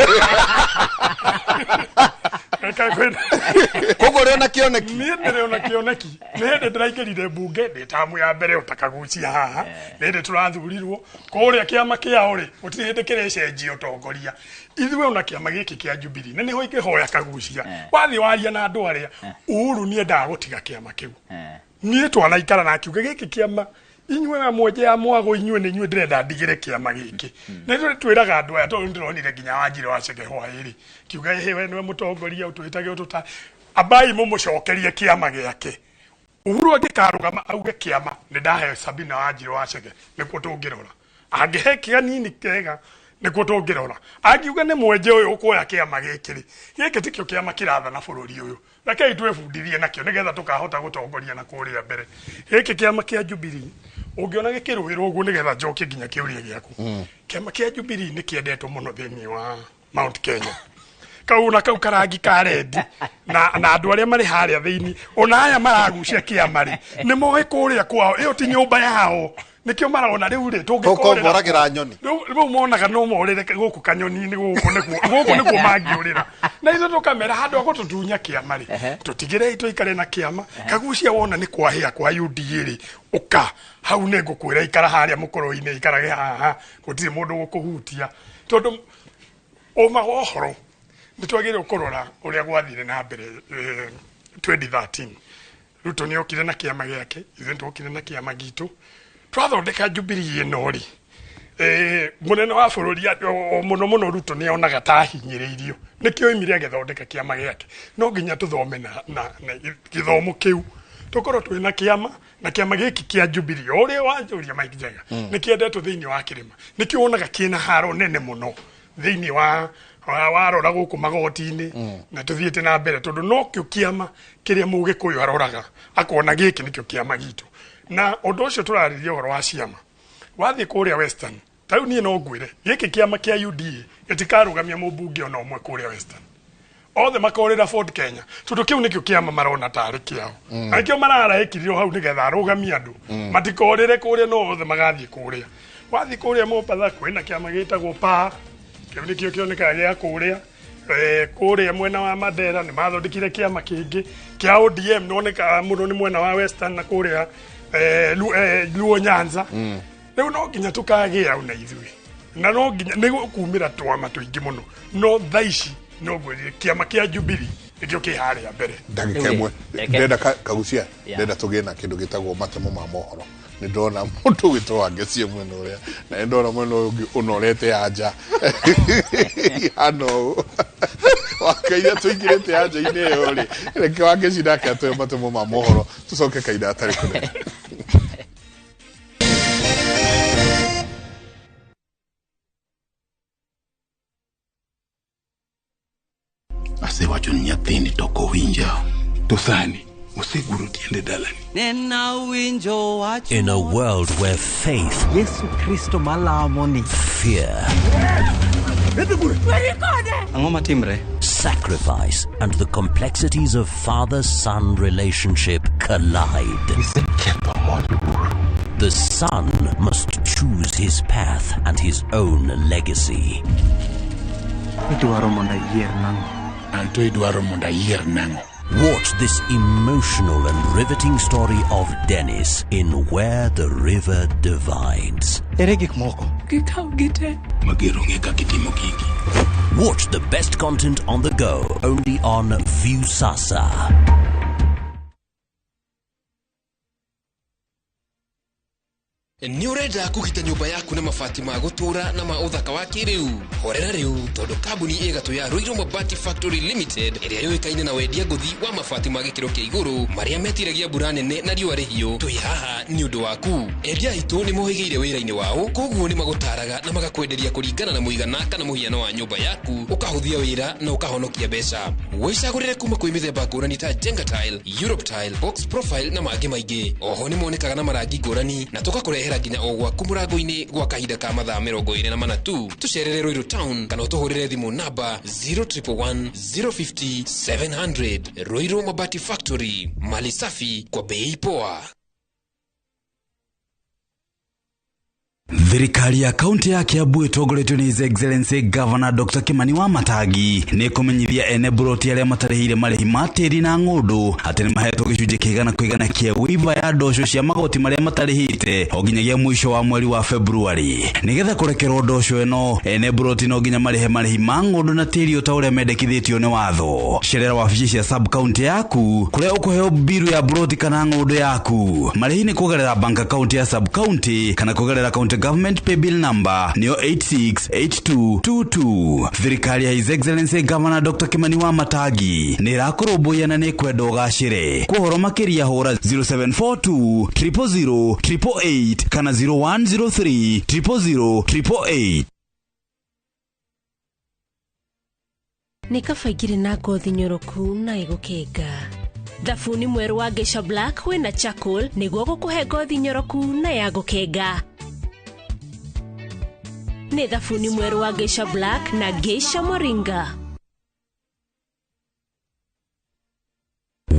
kogo reo na kioneki ndire na kioneki nende ndiraikirire bunge nditamu ya mbere utakagucia haha nende turathurirwo kuria kiama kiao ri utire hinde kirecenjia utongoria ithuwe ona kiama giki kia Jubilee na niho ikihoya kagucia wathi waria na andu aria Uhuru nie ndagutiga kiama kiu nie twanaikara na kiuga giki kiama inywe mwenje ya mwago inywe ni inywe ndirenda ndigire kiama giki na ithuwe twiraga andu aya tondu ndironire nginya Wanjire wacege hwairi kiuga hewe niwe mutongoria utwitage ututa abai mumucokerie kiama giake Uhuru agikarugama auge kiama ni ndahe Sabina Wanjire wacege nikuo tungirora angihe kianini kega nikuo tungirora angiuga ni mwenje uyu ukuoya kiama gikiri giki tikio kiama kirathana bururi uyu rekei twebundithie nakio nigetha tukahota gutongoria na kuria mbere giki kiama kia Jubilee ungiona gikiruirwo uguo nigetha njoke nginya kiuria giaku kiama kia Jubilee ni kiendetwo muno thini wa Mount Kenya kauna kau karangi ka red na andu aria mari haria thiini ona aya maragucia kiama ri ni moe kuria kwao iyo ti nyumba yao nikio marona riu ri tungikoragira nyoni riu monaga no morire guku kanyoni ni guku nikuo mangiurira na ithu tukamera handu agututunya kiama ri tutigire itũikare na kiama kagucia wona ni kwahia kwa UDA ri uka hau ne ngukwira ikara haria mukoro-ini ikarage haha gutiri mundu gukuhutia tondu oma ohoro nitwagire ukorora uria gwathire na mbere 2013 ruto ni okire na kiama giake ithu tukire na kiama gitu twathondeka Jubilee ino ri munene wa bururi muno ruto ni onaga ta hinyiriirio nikio imire agethondeka kiama giake no nginya tuthome na githomo kiu tukorwo twina kiama na kiama giki kia Jubilee uria wanjuria Mike Njenga nikiendetwo thiini wa kirima nikio onaga kina haro nene muno thiini wa warora guku magoti-ini na tuthiete na mbere tondu no kio kiama kiria mugikuyu aroraga akona giki nikio kiama gitu na undu ucio turaririe horo wa ciama wathi kuria Western tau nie no ngwire giki kiama kia UDA gitikarugamia mubunge ona umwe kuria Western othe makorira Ford Kenya tondu kiu nikio kiama marona tari kiao akio marara ekirio hau nigetha arugamia andu matikorire kuria no othe magathie kuria wathi kuria Mombasa kwina kiama gitagwo PA kiu nikio kionekaga gia kuria kuria mwena wa Mandera ni mathondekire kiama kingi kia ODM noneka muno ni mwena wa Western na kuria Luo Nyanza riu no nginya tukagia una ithui na no nginya ni kumira twama tuingi muno no thaici no gwe kiama kia Jubilee nikio kiharia mbere ndagika imwe ndenda kagucia ndenda tugena kindu gitagwo matemo ma mohoro ni ndona mundu witwa Ngecie mwena uria na ndona mwena ungi unorete anja ano wakaia tuingirete anja ine yori reke Ngecie ndake atoe matemo ma mohoro tucoke kaida atari kune ase wachon nyathini toko winja to sani oseguro tiende dalani. In a world where faith, Yesu Kristo malamoni, fear, sacrifice, and the complexities of father-son relationship collide. The son must choose his path and his own legacy. Watch this emotional and riveting story of Dennis in Where the River Divides. Watch the best content on the go, only on Viusasa. Ni urenda kugita nyumba yaku na mabati ma gutura na ma uthaka wa kiriu horera riu tondu kambuni igatu ya Ruiru Mabati Factory Limited iria yoikaine na wendia nguthi wa mabati ma gikiro kia iguru maria metiragia mbura nene na riua rihio twi haha ni undu waku endia itu ni mohigeire wira-ini wao koguo ni magutaraga na magakwenderia kuringana na muigana kana muhiano wa nyumba yaku ukahuthia wira na ukahonokia mbeca wicagurire kuma kwi mithemba ngurani ta Jenga Tile, Europe Tile, Box Profile na mangi maingi oho ni monekaga na marangi ngurani na tukakurehera nginya ogwa kumurango-ini gwa kahinda ka mathaa 24 tu tucerere Ruiru Town kana utuhurire thimu namba 0111 050 700. Ruiru Mabati Factory, mali safi kwa bei poa. Thirikari ya kaunti ya Kiambu itongoretio ni His Excellency Governor Dr. Kimani wa Matangi ni kumenyithia ene buroti aria matarihire marihi ma tiri na ng'undu ati ni mahetwo gicunji kigana kwigana kia wiva ya ndosho cia magoti maria matarihite o nginyagia mwisho wa mweri wa Februari. Nigetha kurekerwo ndosho eno ene buroti no nginya marihi ma ng'undu na tiri ota uria mendekithitio ni watho. Cerera wabici cia sub county yaku kuria ukuheo biru ya buroti kana ng'undu yaku. Marihi ni kugerera bank account ya sub county kana kugerera county government pay bill number nio 868222. Thirikari ya His Excellency Governor Dr. Kimani wa Matangi ni rakurumbuya na ni kwenda ugacire. Kuhoro makiria hora 0742 000 888 kana 0103 000 888. Ni kafaigire na ngothi nyoroku na igukenga. Thabuni mweru wa Geisha Black wina charcoal niguo gukuhe ngothi nyoroku na ya gukenga. Ni thabuni mweru wa Geisha Black na Geisha Moringa.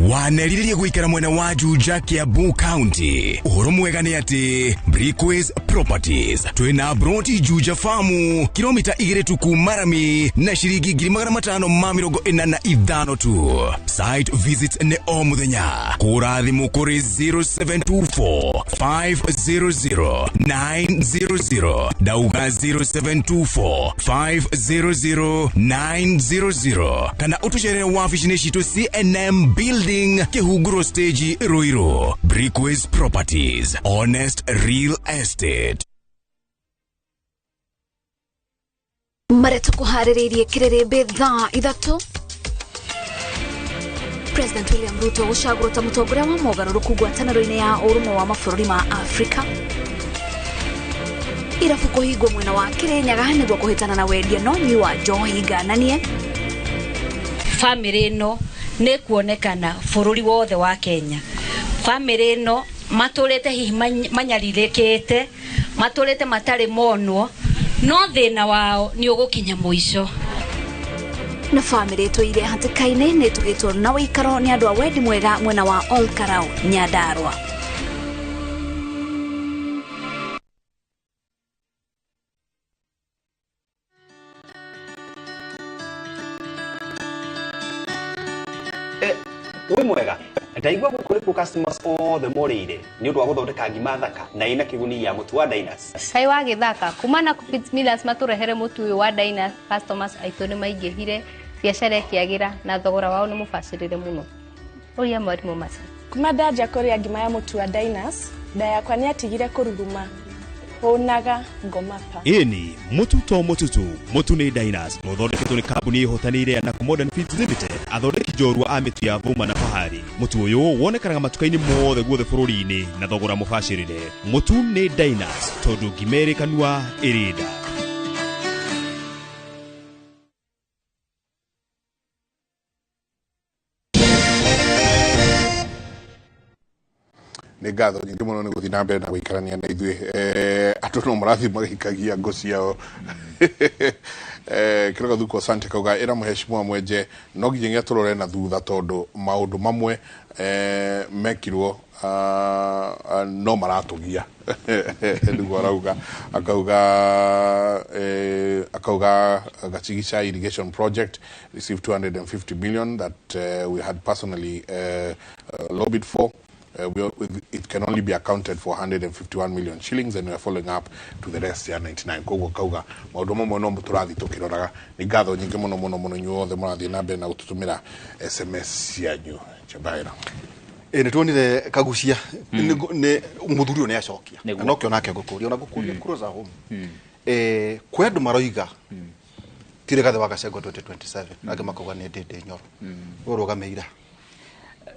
Waneririe guikara mwena wa Juja Kiambu County. Uhoro mwega ni ati Brickways Properties twina broti Juja Farmu kilomita 2 tu kumarami na shiringi 545 tu. Site visits ne o muthenya kurathi mukuri 0724 500 900 dauga 0724 500 900 kana utuchere wafici citu CNM Building Kehuguro Stage Ruiru. Brickways Properties, honest real estate. Mareto kuhariririe kirerembe thaa ithatu. President William Ruto ucagurwo ta mutongoria wa mogaruruku ngwataniro-ini ya urumwe wa mabũrũri ma Afrika. Irabu kuhingwo mwena wa Kirinyaga niguo kuhitana na wendia no nyi wa njohi ngananie. Family no ne kuonekana bururi wothe wa Kenya. Family no maturete hihi manyaririkite, maturete matari monwo, no thina wao ni ugukinya muico. Na family toire hatikaine ne tugitwo na wikaro ni andu a wendi mwega mwena wa Olkarau Nyandarua. Ui mwega. Ndaigua gukuri ku customers all the morire. Ni undu wa guthondeka ngima thaka na ina kiguni ya mutu wa Dinas. Kai wa githaka kumana ku Fitz Millers maturehere mutu uyu wa Dinas customers aitu ni maingihire biacara ikiagira na thogora wao ni mubacirire muno. Uria mwarimu masa. Kuma ndaja kuria ngima ya mutu wa Dinas, nda yakwa ni atigire kururuma. Honaga ngomapa. Ini mutu to mututu mutu ni Dinas muthondeketwo ni kambuni ihotanire na Modern Feeds Limited athondeki njorua a mitu ya Vuma na Fahari. Mutu uyu wonekanaga matukaini mothe guothe bururi-ini na thogora mubacirire. Mutu ni Dinas tondu ngimeri kanua irida. Nĩ ngatho nyingĩ mũno nĩ gũthiĩ na mbere na gũikarania na ithuĩ andũ no marathiĩ magĩikagia ngũ ciao Kiroga Thuko asante kauga ĩra mheshimiwa mwenje no nginya tũrore na thutha tondũ maũndũ mamwe mekirwo no maratũgia nĩguo arauga akauga Gachigisha irrigation project received 250 billion that we had personally lobbied for. It can only be accounted for 151 million shillings and we are following up to the rest ya 99 koguo kauga maundu mamwe no turathi tukiroraga ni ngatho nyingi muno nyuothe murathi na mbere na gututumira SMS yanyu chabaira ni tuonire kagucia ni muthuri one acokia no kio nake gukuria ona gukuria kuroza home kwendu maroiga tire gathe wagacengwa 2027 age makoga ni ndende nyoro urugameira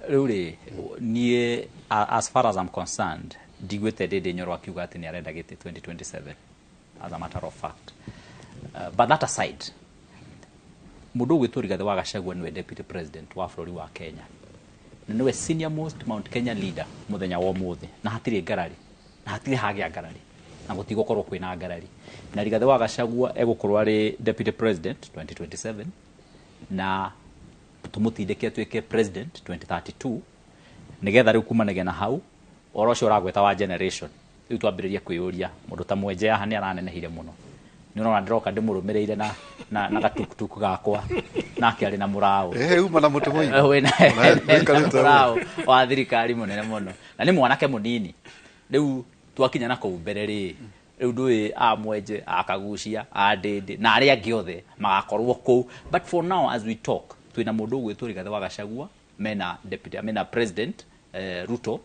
Ruri nie as far as I'm concerned digwete dede nyoro akiuga ati ni arenda gite 2027 as a matter of fact but that aside mudo gwituri gathe wagacagwa ni deputy president wa bũrũri wa Kenya niwe senior most Mount Kenya leader muthenya wa muthi na hatire ngarari na hatire hagĩa ngarari na gutigokorwo kwina ngarari na rigathe wagacagwa egukorwo ari deputy president 2027 na tumutindike atuike president 2032 nigetha riu kumanege na hau orocio uragweta wa generation riu twambiriria kwiyuria mundu ta mwenje haha ni aranenehire muno ni urona ndiroka ndimurumireire na gatuktuku gakwa nake ari na murao uma na mutu moyo we na murao wa thirikari munene muno na ni mwanake munini riu twakinya na kou mbere ri riu ndui a mwenje akagucia a ndindi na ari angi othe magakorwo kou but for now as we talk twina mundu gwituri gathe wagacagua mena deputy mena president Ruto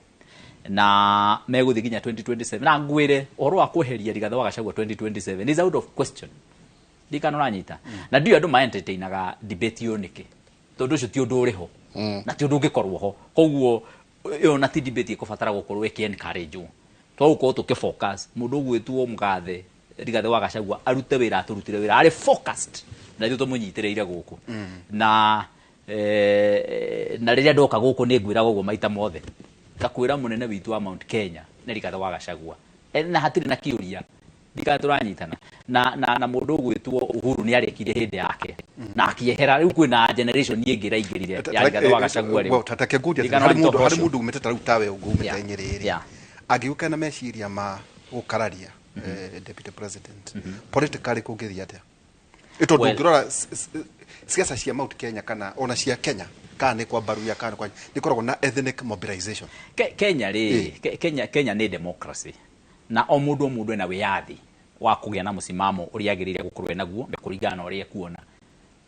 na meguthi ginya 2027 na ngwire oro akweheria rigathe wagacagua 2027 is out of question dikano ranyita na ndio andu ma entertainaga debate yonike tondu ucio ti undu uriho na ti undu ungikorwo ho koguo yo na ti debate ikubatara gukorwo eki encourage twauko tukifocus mundu gwitwo mugathe rigathe wagacagua arute wira aturutire wira ari focused na rĩu tũmũnyitĩrĩire gũkũ na rĩrĩa ndoka gũkũ nĩ ngwĩraga ũguo maita mothe ngakwĩra mũnene witũ wa Mount Kenya nĩ rigathe wagacagua na hatirĩ na kĩũria ndika tũranyitana na mũndũ ũgwĩtwo Uhuru nĩ arĩkirie hĩndĩ yake na akiehera rĩu kwĩna generation ĩngĩ ĩraingĩrire ya rigathe wagacagua rĩu tatake ngudia harĩ mũndũ umĩte tarĩu tawe ũguo umĩte nyerere angĩũka na meciria ma gũkararia deputy president politically kũngĩthiĩ atĩa ito ndungirora siasa cia Mount Kenya kana ona cia Kenya kana kwa baruya kana kwa nikoragwo na ethnic mobilization Kenya ni democracy na o mundu ena wiyathi wa kugia na musimamo uri agirire gukorwo naguo na kuringana uri ekuona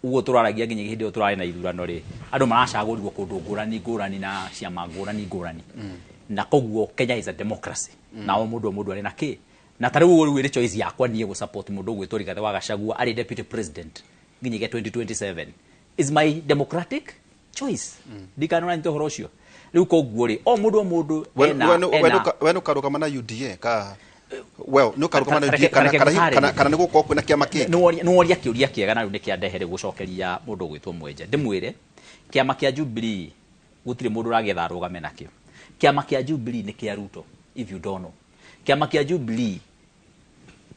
ugo turaragia nginya hindi turari na ithurano ri andu maracagurirwo kundu ngurani na ciama ngurani na koguo Kenya is a democracy na o mundu ari na ki na tariu uri wire choice yakwa niye go support mundu gwitwo rigathe wagacagua ari deputy president nginya 2027 is my democratic choice dikano na ntohoro cio riu koguo ri o mundu weno karugama na UDA ka well no karugama na UDA kana niguo ko kwina kiama kingi no oria kiuria kiega na riu nikiandehere gucokeria mundu gwitwo mwenje ndimwire kiama kia Jubilee gutire mundu ragetha arugame nakio kiama kia Jubilee ni kia Ruto if you don't know kiama kia Jubilee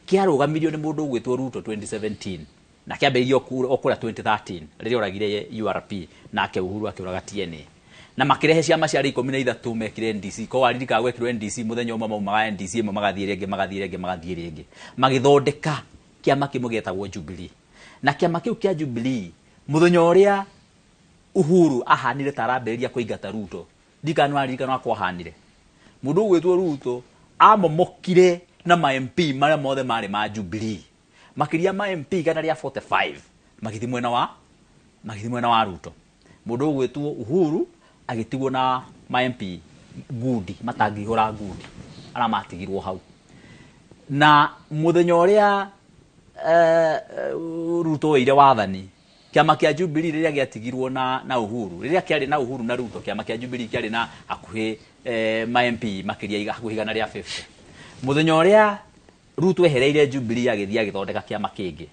kiarugamirio ni mundu gwitwo Ruto 2017 na kiambeirio okura 2013 riria oragire URP na ke Uhuru akiuraga TNA na makirehe ciama cia 13 mekire NDC ko waririka gwekirwo NDC muthenya umwe maumaga NDC imwe magathiĩ rĩngĩ magithondeka kiama kimwe gĩtagwo Jubilee na kiama kiu kia Jubilee muthenya ũrĩa Uhuru ahanire taramberia kuingata Ruto ndikanwa kwa hanire mundu gwetwo Ruto amomokire na ma MP maria mothe mari ma Jubilee makiria ma MP kana ria 45 magithi mwena wa Ruto mundu gwetwo Uhuru agitigwo na ma MP gudi matangihura gudi ara matigirwo hau na muthenya uria Ruto ire wathani kiama kia Jubilee riria giatigirwo na Uhuru riria kiari na Uhuru na Ruto kiama kia Jubilee kiari na hakuhi ma MP makiria hakuhi gana ria 50 muthenya uria Ruto ehereire Jubilee agithia githondeka kiama kingi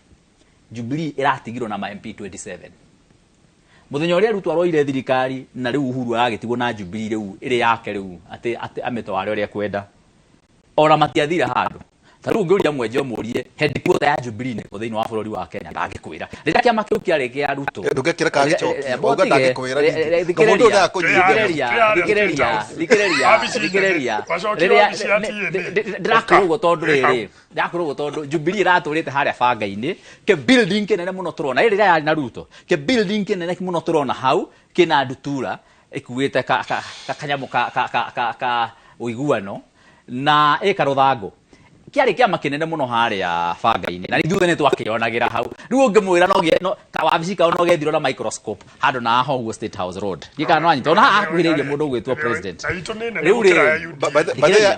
Jubilee iratigirwo na ma MP 27 muthenya uria Ruto aroire thirikari na riu Uhuru agitigwo na Jubilee riu iri yake riu ati ametware uria kwenda ora matiathira handu taru ngiuria mwenje murie headquarter ya Jubilee ne thiini wa bururi wa Kenya ndagikwira riria kiama kiu kiari kia Ruto ndugekira ka gichoki oga ndagikwira mundu nda kunyigereria riria ndirakorwo tondu Jubilee raturite haria banga-ini ke building kinene muno turona riria yari na Ruto ke building kinene muno turona hau kina ndutura ikuite kanyamu ka uiguano na ekaruthango kiari kiama kinene muno haria banga-ini na ithuothe ni twakionagira hau riu ungimwira no kawabici kao no gethirwo na microscope handu na Hogwarts State House Road gikana nwanyi tona akuhiririe mundu gwetwo president riu ri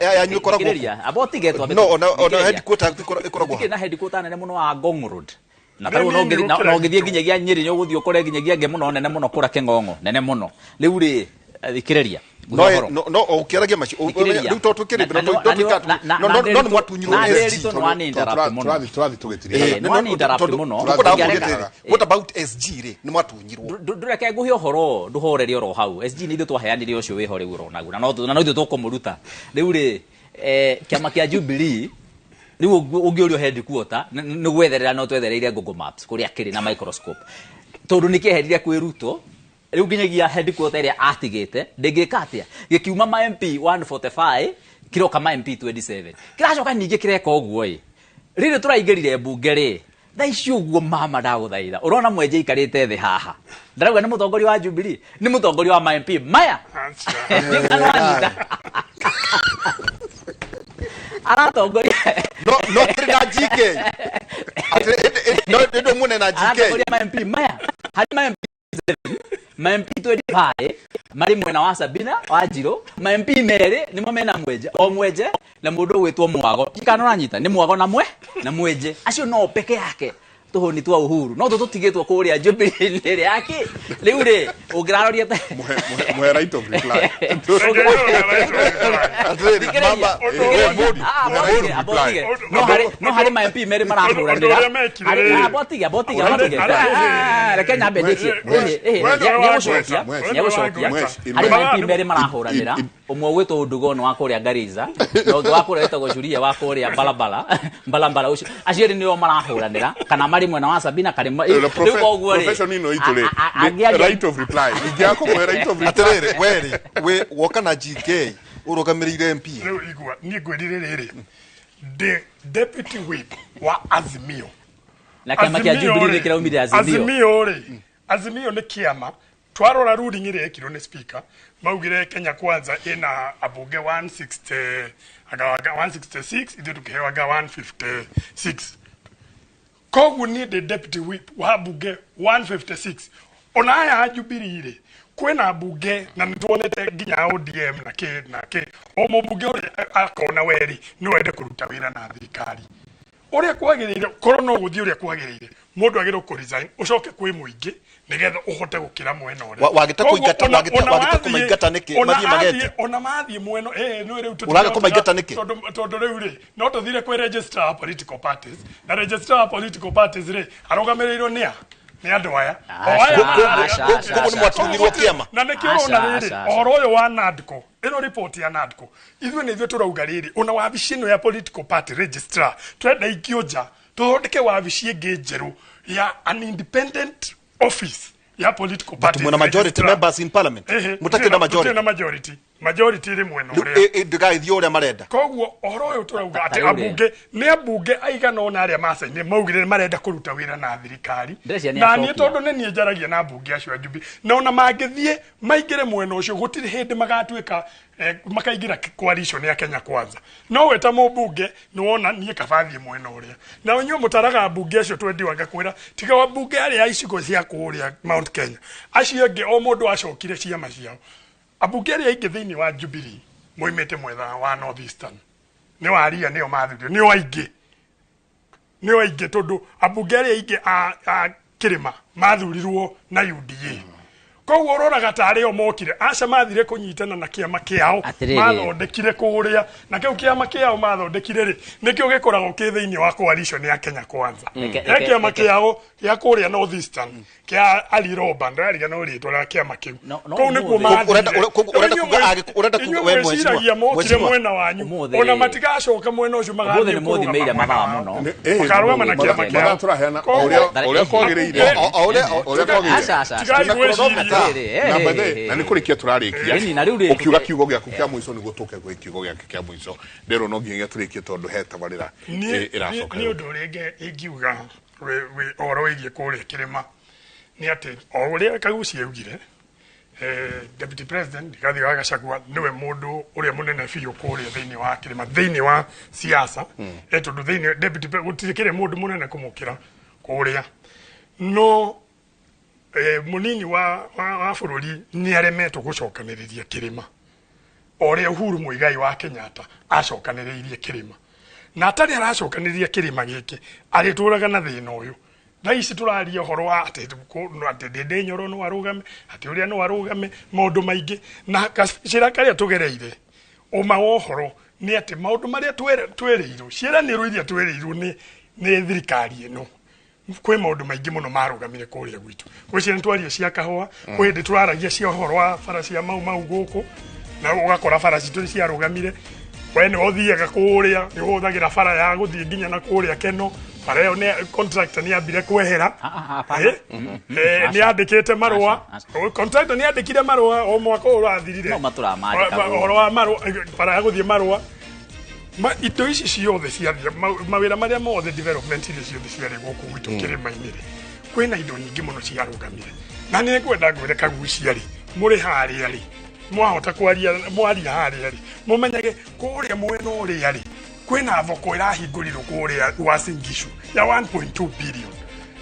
ya nyukora go abotigetwa no ona headquarter ikoragwo na headquarter nene muno wa Ngong Road na taru no ngithie nginyagia Nyeri nyo guthio kore nginyagia nge muno nene muno kura King'ong'o nene muno riu ri thikiriria no ukiaragia maci riu to kiri no mwatunyiro twathi tugitire what about SG ri ni mwatunyiro ndureke nguhio horo nduhoreri oro hau SG ni ithu twaheanire ucio wiho riu ronagu na no ithu tukumuruta riu ri kiama kia Jubilee riu ungiurio headquarter ni gwetherera no twethereire Google Maps kuria kiri na microscope tondu nikieherire kwi Ruto riu nginyagia headquarter iria atigite ndingika atia gikiuma ma MP 145 kiroka ma MP 27 kiracoka ningi kireka uguo riri turaingirire bunge ri tha icio uguo mama ndaguthaitha urona mwenje ikarite thi haha ndarauga ni mutongoria wa Jubilee ni mutongoria wa ma MP maya aratongoria no trina GK no mune na GK aratongoria ma MP maya hari ma MP ma MP 25 mari mwena wa Sabina wa Njiro ma MP mere nimo mena mwenje o mwenje na mundu gwetwo Mwago ikana uranyita ni Mwago na mwenje acio no peke yake tuhoni twa Uhuru no tutigitwo kuria Jubilee ri yake riu ri ungiraroria mwe right of reply no hari ma MP mere marahuranira abotiga reke nyambe ndiki nyegushokia hari ma MP mere marahuranira umwe gwetwo Ndugo no wakuria Gariza no ungi wakuria etagwo Juria wakuria Balambala ucio acio ni o marahuranira kana mari mwena wa Sabina kare riu oguo ri profession ino itule right of reply igiako mwe right of reply we woka na GK urugamirire MP riu igwa ni gwirire riri the deputy whip wa Azimio na kama kia Jubilee kiraumire Azimio ni kiama twarora ruling ire ekirwo ni speaker maugire Kenya Kwanza ina abunge 166 ithu tukihewaga 156 kogu ni the deputy whip wa bunge 156 ona aya Jubilee kwena abunge na nituonete nginya ODM na ke o mubunge uri akona weri ni wende kuruta wira na thirikari uria kwagirire korono guthii uria kwagirire mundu agiro ku resign ucoke kwi muingi nigetha uhote gukira mwena uria wagita kuingata kumaingata niki mathie magete ona mathie mweno no riu uraga kumaingata niki tondu riu ri no tuthire kwi register political parties na register political parties ri arugamiriro nia ni andu aya kuko ni mwatunyirwo kiama na nikirona riri ohoro uyu wa NADCO ino report ya NADCO ithu ni ithu turauga riri una wabici ino ya political party registrar twenda ikioja tuthondeke wabici ingi njeru ya an independent office ya political party muna majority members in parliament mutake na majority majority ri mwena uria ndigaithio uria marenda koguo ohoro uyu turauga ati abunge aigana ona aria masaini maugire marenda kuruta wira na thirikari na ni tondu ni nie njaragia na abunge acio ajubi na ona mangithie maingire mwena ucio gutiri hindi magatuika makaigira coalition ya Kenya Kwanza no weta mubunge ni wona nie kabathie mwena uria na onyo mutaraga abunge acio twendi wagakwira tiga wabunge aria icigo cia kuria Mount Kenya acio nge o mundu acokire ciama ciao abunge aria ingi thiini wa Jubilee moimete mwetha wa North Eastern ni waria ni o mathirio ni waige tondu abunge aria ingi a Kīrīma mathurirwo na UDA koguo roraga tari o mokire aca mathire kunyitana na kiama kiao mathondekire kuria na kiu kiama kiao mathondekire ri nikio gikoragwo ki thiini wa coalition ya Kenya Kwanza kiama kiao ya kuria North Eastern kia Ali Roba ndariga no ritwa la kiama kiu kou nikuo urenda mokire mwena wanyu ona matigacoka mwena ucio magathie ni muthi meira mathaa muno makarwa na kiama kiao turaheana uria kwagiriire na nä kå rä kia tå rarä kia ukiuga kiugo gä aku kä a må ico nä guo tå ke gwä kiugo gä ake kä a må ico ndärwo no nginya tå rä kie tondå he tabarä ra ä racoka nä å ndå å rä ngä ingiuga ohoro wä giä kå rä Kīrīma nä atä o å rä a Kagucia augire deputy president Rigathi wa Gachagua niwe mundu uria munene biu kuria thiini wa Kīrīma thiini wa siasa tondu thiini deputy gutirikire mundu munene kumukira kuria no munini wa bururi ni aremetwo gucokaniriria Kīrīma oria Uhuru Muigai wa Kenyatta acokaniririe Kīrīma na atari aracokaniriria Kīrīma giki arituraga na thina uyu na ici turaria horo wa ati ndende nyoro no warugame ati uria no warugame maundu maingi na cira karia tugereire uma wohoro ni ati maundu maria twereirwo ciraniro iria twereirwo ni thirikari ino kwe maundu maingi muno marugamire kuria gwitu gwicira ntwaria cia kahua kwe ndi turaragia cia horo wa farasi ya mau guku na ugakora farasi turi cia rugamire wene othiaga kuria ni huthagira fara ya guthie nginya na kuria Keno fara yo ne contractor ni ambire kwehera ni andikite marua contractor ni andikire marua o mwaka urathirire horo wa marua fara ya guthie marua ito ici ciothe ciathia mawira maria mothe development ile ciothe ciari guku gwitu Kīrīma-inĩ kwina indo nyingi muno ciarugamire na ni kwenda ngwire Kagucia ri muri haria ri mwahota mwaria haria ri mumenyage kuria mwena uria ri kwina thoko irahingurirwo kuria Uasin Gishu ya 1.2 billion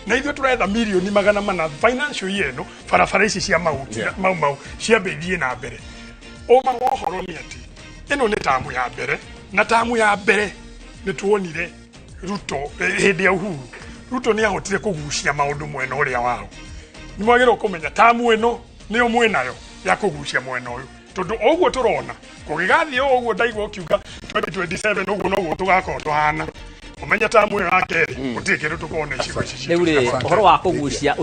na ithuĩ turetha milioni 400 financial year no barabara ici cia mau ciambĩthie na mbere oma wohoro nĩ atĩ ĩno nĩ tamu ya mbere na tamu ya mbere nĩ tuonire Ruto hĩndĩ ya Uhuru Ruto nĩ ahotire kũgucia maũndũ mwena ũrĩa wao nĩ mwagĩrĩirwo kũmenya tamu ĩno nĩyo mwenayo ya kũgucia mwena ũyũ tondu oguo turona kugigathie oguo ndaigwa ukiuga 2027 oguo noguo tugakorwo tuhana umenya tamu ya keri utikire tukone icigo ici riu uhoro wa kugucia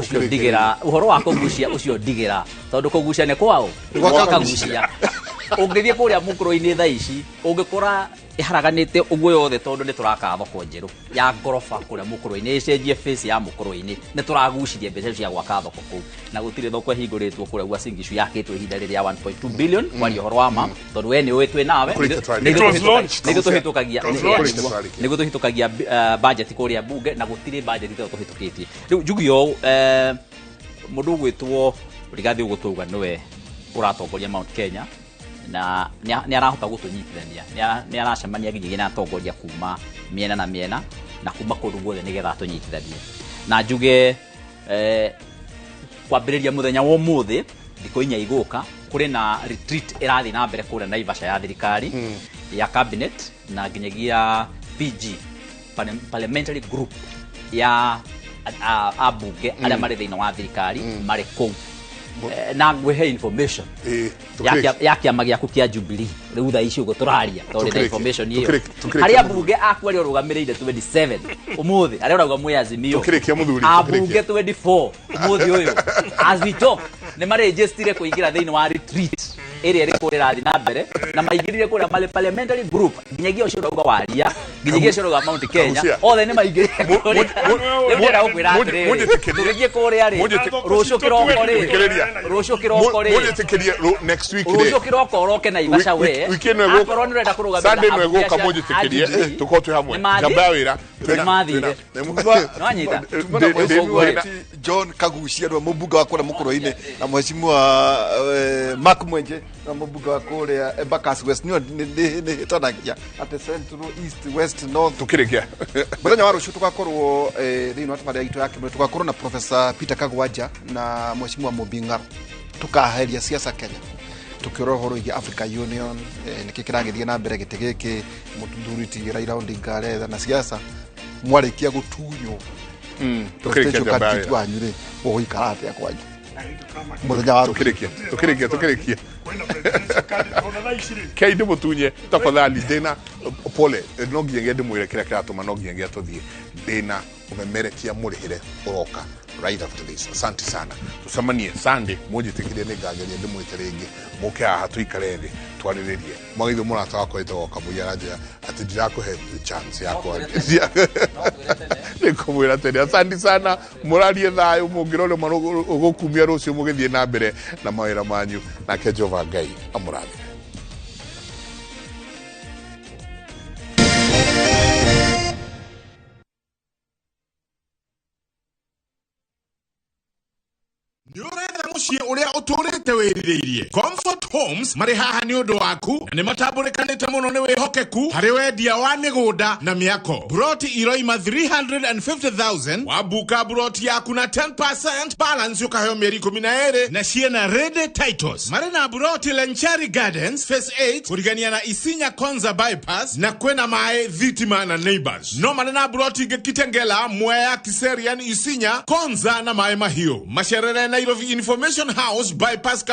ucio ndigira tondu kugucia ne kwao gwakagucia ungithie kuria mukuru-ini tha ici ungikora iharaganite uguo yothe tondu ni turaka thoko njeru ya ngorofa kuria mukuru-ini icenjie face ya mukuru-ini ni turagucirie mbeca cia gwaka thoko kuu na gutire thoko hinguritwo kuria Uasin Gishu yakitwo ihinda riria 1.2 billion kwari uhoro wa ma tondu we ni wetwe nawe nigo tuhitukagia budget kuria bunge na gutire budget ito tuhitukitie riu njugio mundu gwitwo Rigathi ugutuga niwe uratongoria Mount Kenya na ni arahota gutunyitithania ni aracemania nginya na atongoria kuma miena na kuma kundu guothe nigetha tunyitithanie na njuge kwambiriria muthenya wa umuthi thiko inya iguka kuri na retreat irathi na mbere kuri Naivasha ya thirikari ya cabinet na nginyagia PG parliamentary group ya abunge aria mari thiini wa thirikari mari kou na ngwehe information ya kiama giaku kia Jubilee riu tha ici ugo turaria tondu information iyo haria bunge akwari rugamirire 27 umuthi aria urauga mwe Azimio abunge 24 umuthi uyu as we talk ni mari register kuingira thiini wa retreat area ri kuri rathi na mbere na maingirire kuri mali parliamentary group nginyagia ucio uga waria nginyagia ucio uga Mount Kenya othe ni maingirire kuri ndira ukwira atiri tugiye kuri ari rucio kiroko ri rucio kiroko ri mujetekeria next week rucio kiroko roke na Ivasha we akorwo ni renda kuruga Sunday no egoka mujetekeria tuko tu hamwe ngambawira mathire no anyita John Kagucia ndo mubuga wa kule Mukuru-ini na mheshimiwa Mark Mwenje na mubuga wa kule Embakasi West ni tanagia at Central East West North tukirikia muthenya wa rucio tugakorwo thini wa tabaria gitu yake tugakorwo na Professor Peter Kagwanja na mheshimiwa Mubinga tukaheria siasa Kenya tukiro horo ya Africa Union nikikiragithia na mbere gite giki muthuriti Raila Odinga aretha na siasa mwarikia gutunyo tukirikia jabari twanyure oikara atia kwanyu muthenya wa tukirikia Kei ndimo tunye tafadhali dena pole no ngienge mwire kira kiratuma no ngienge tuthie dena umemerekia murihire uroka right after this. Asante sana. Tusamanie Sunday mujitikirie ni ngageria ndimwite ringi muke aha tuikarere twariririe magitho murata wako itoka muyaraja ati ndirakuhe chance yako nikumwira tene. Asante sana murarie thayo mungirore ugukumia rucio mugithie na mbere na mawira manyu na ke Jehova Ngai amurathime. Nyorenda mushie uria uturite wiririirie Comfort Homes mari haha ni undu waku ni matambulikanite muno ni wihokeku hari wendia wa migunda na miako broti iroima 350,000 wabuka broti yaku na 10% balance ukaheo mieri 12 na ciena ready titles mari na broti Lenchari Gardens Phase 8 kurigania na Isinya Konza bypass na kwena mae Thitima na Neighbors no mari na broti Kitengela Mwea Kiserian Isinya Konza na mae Mahio Masherere Nairobi Information House bypass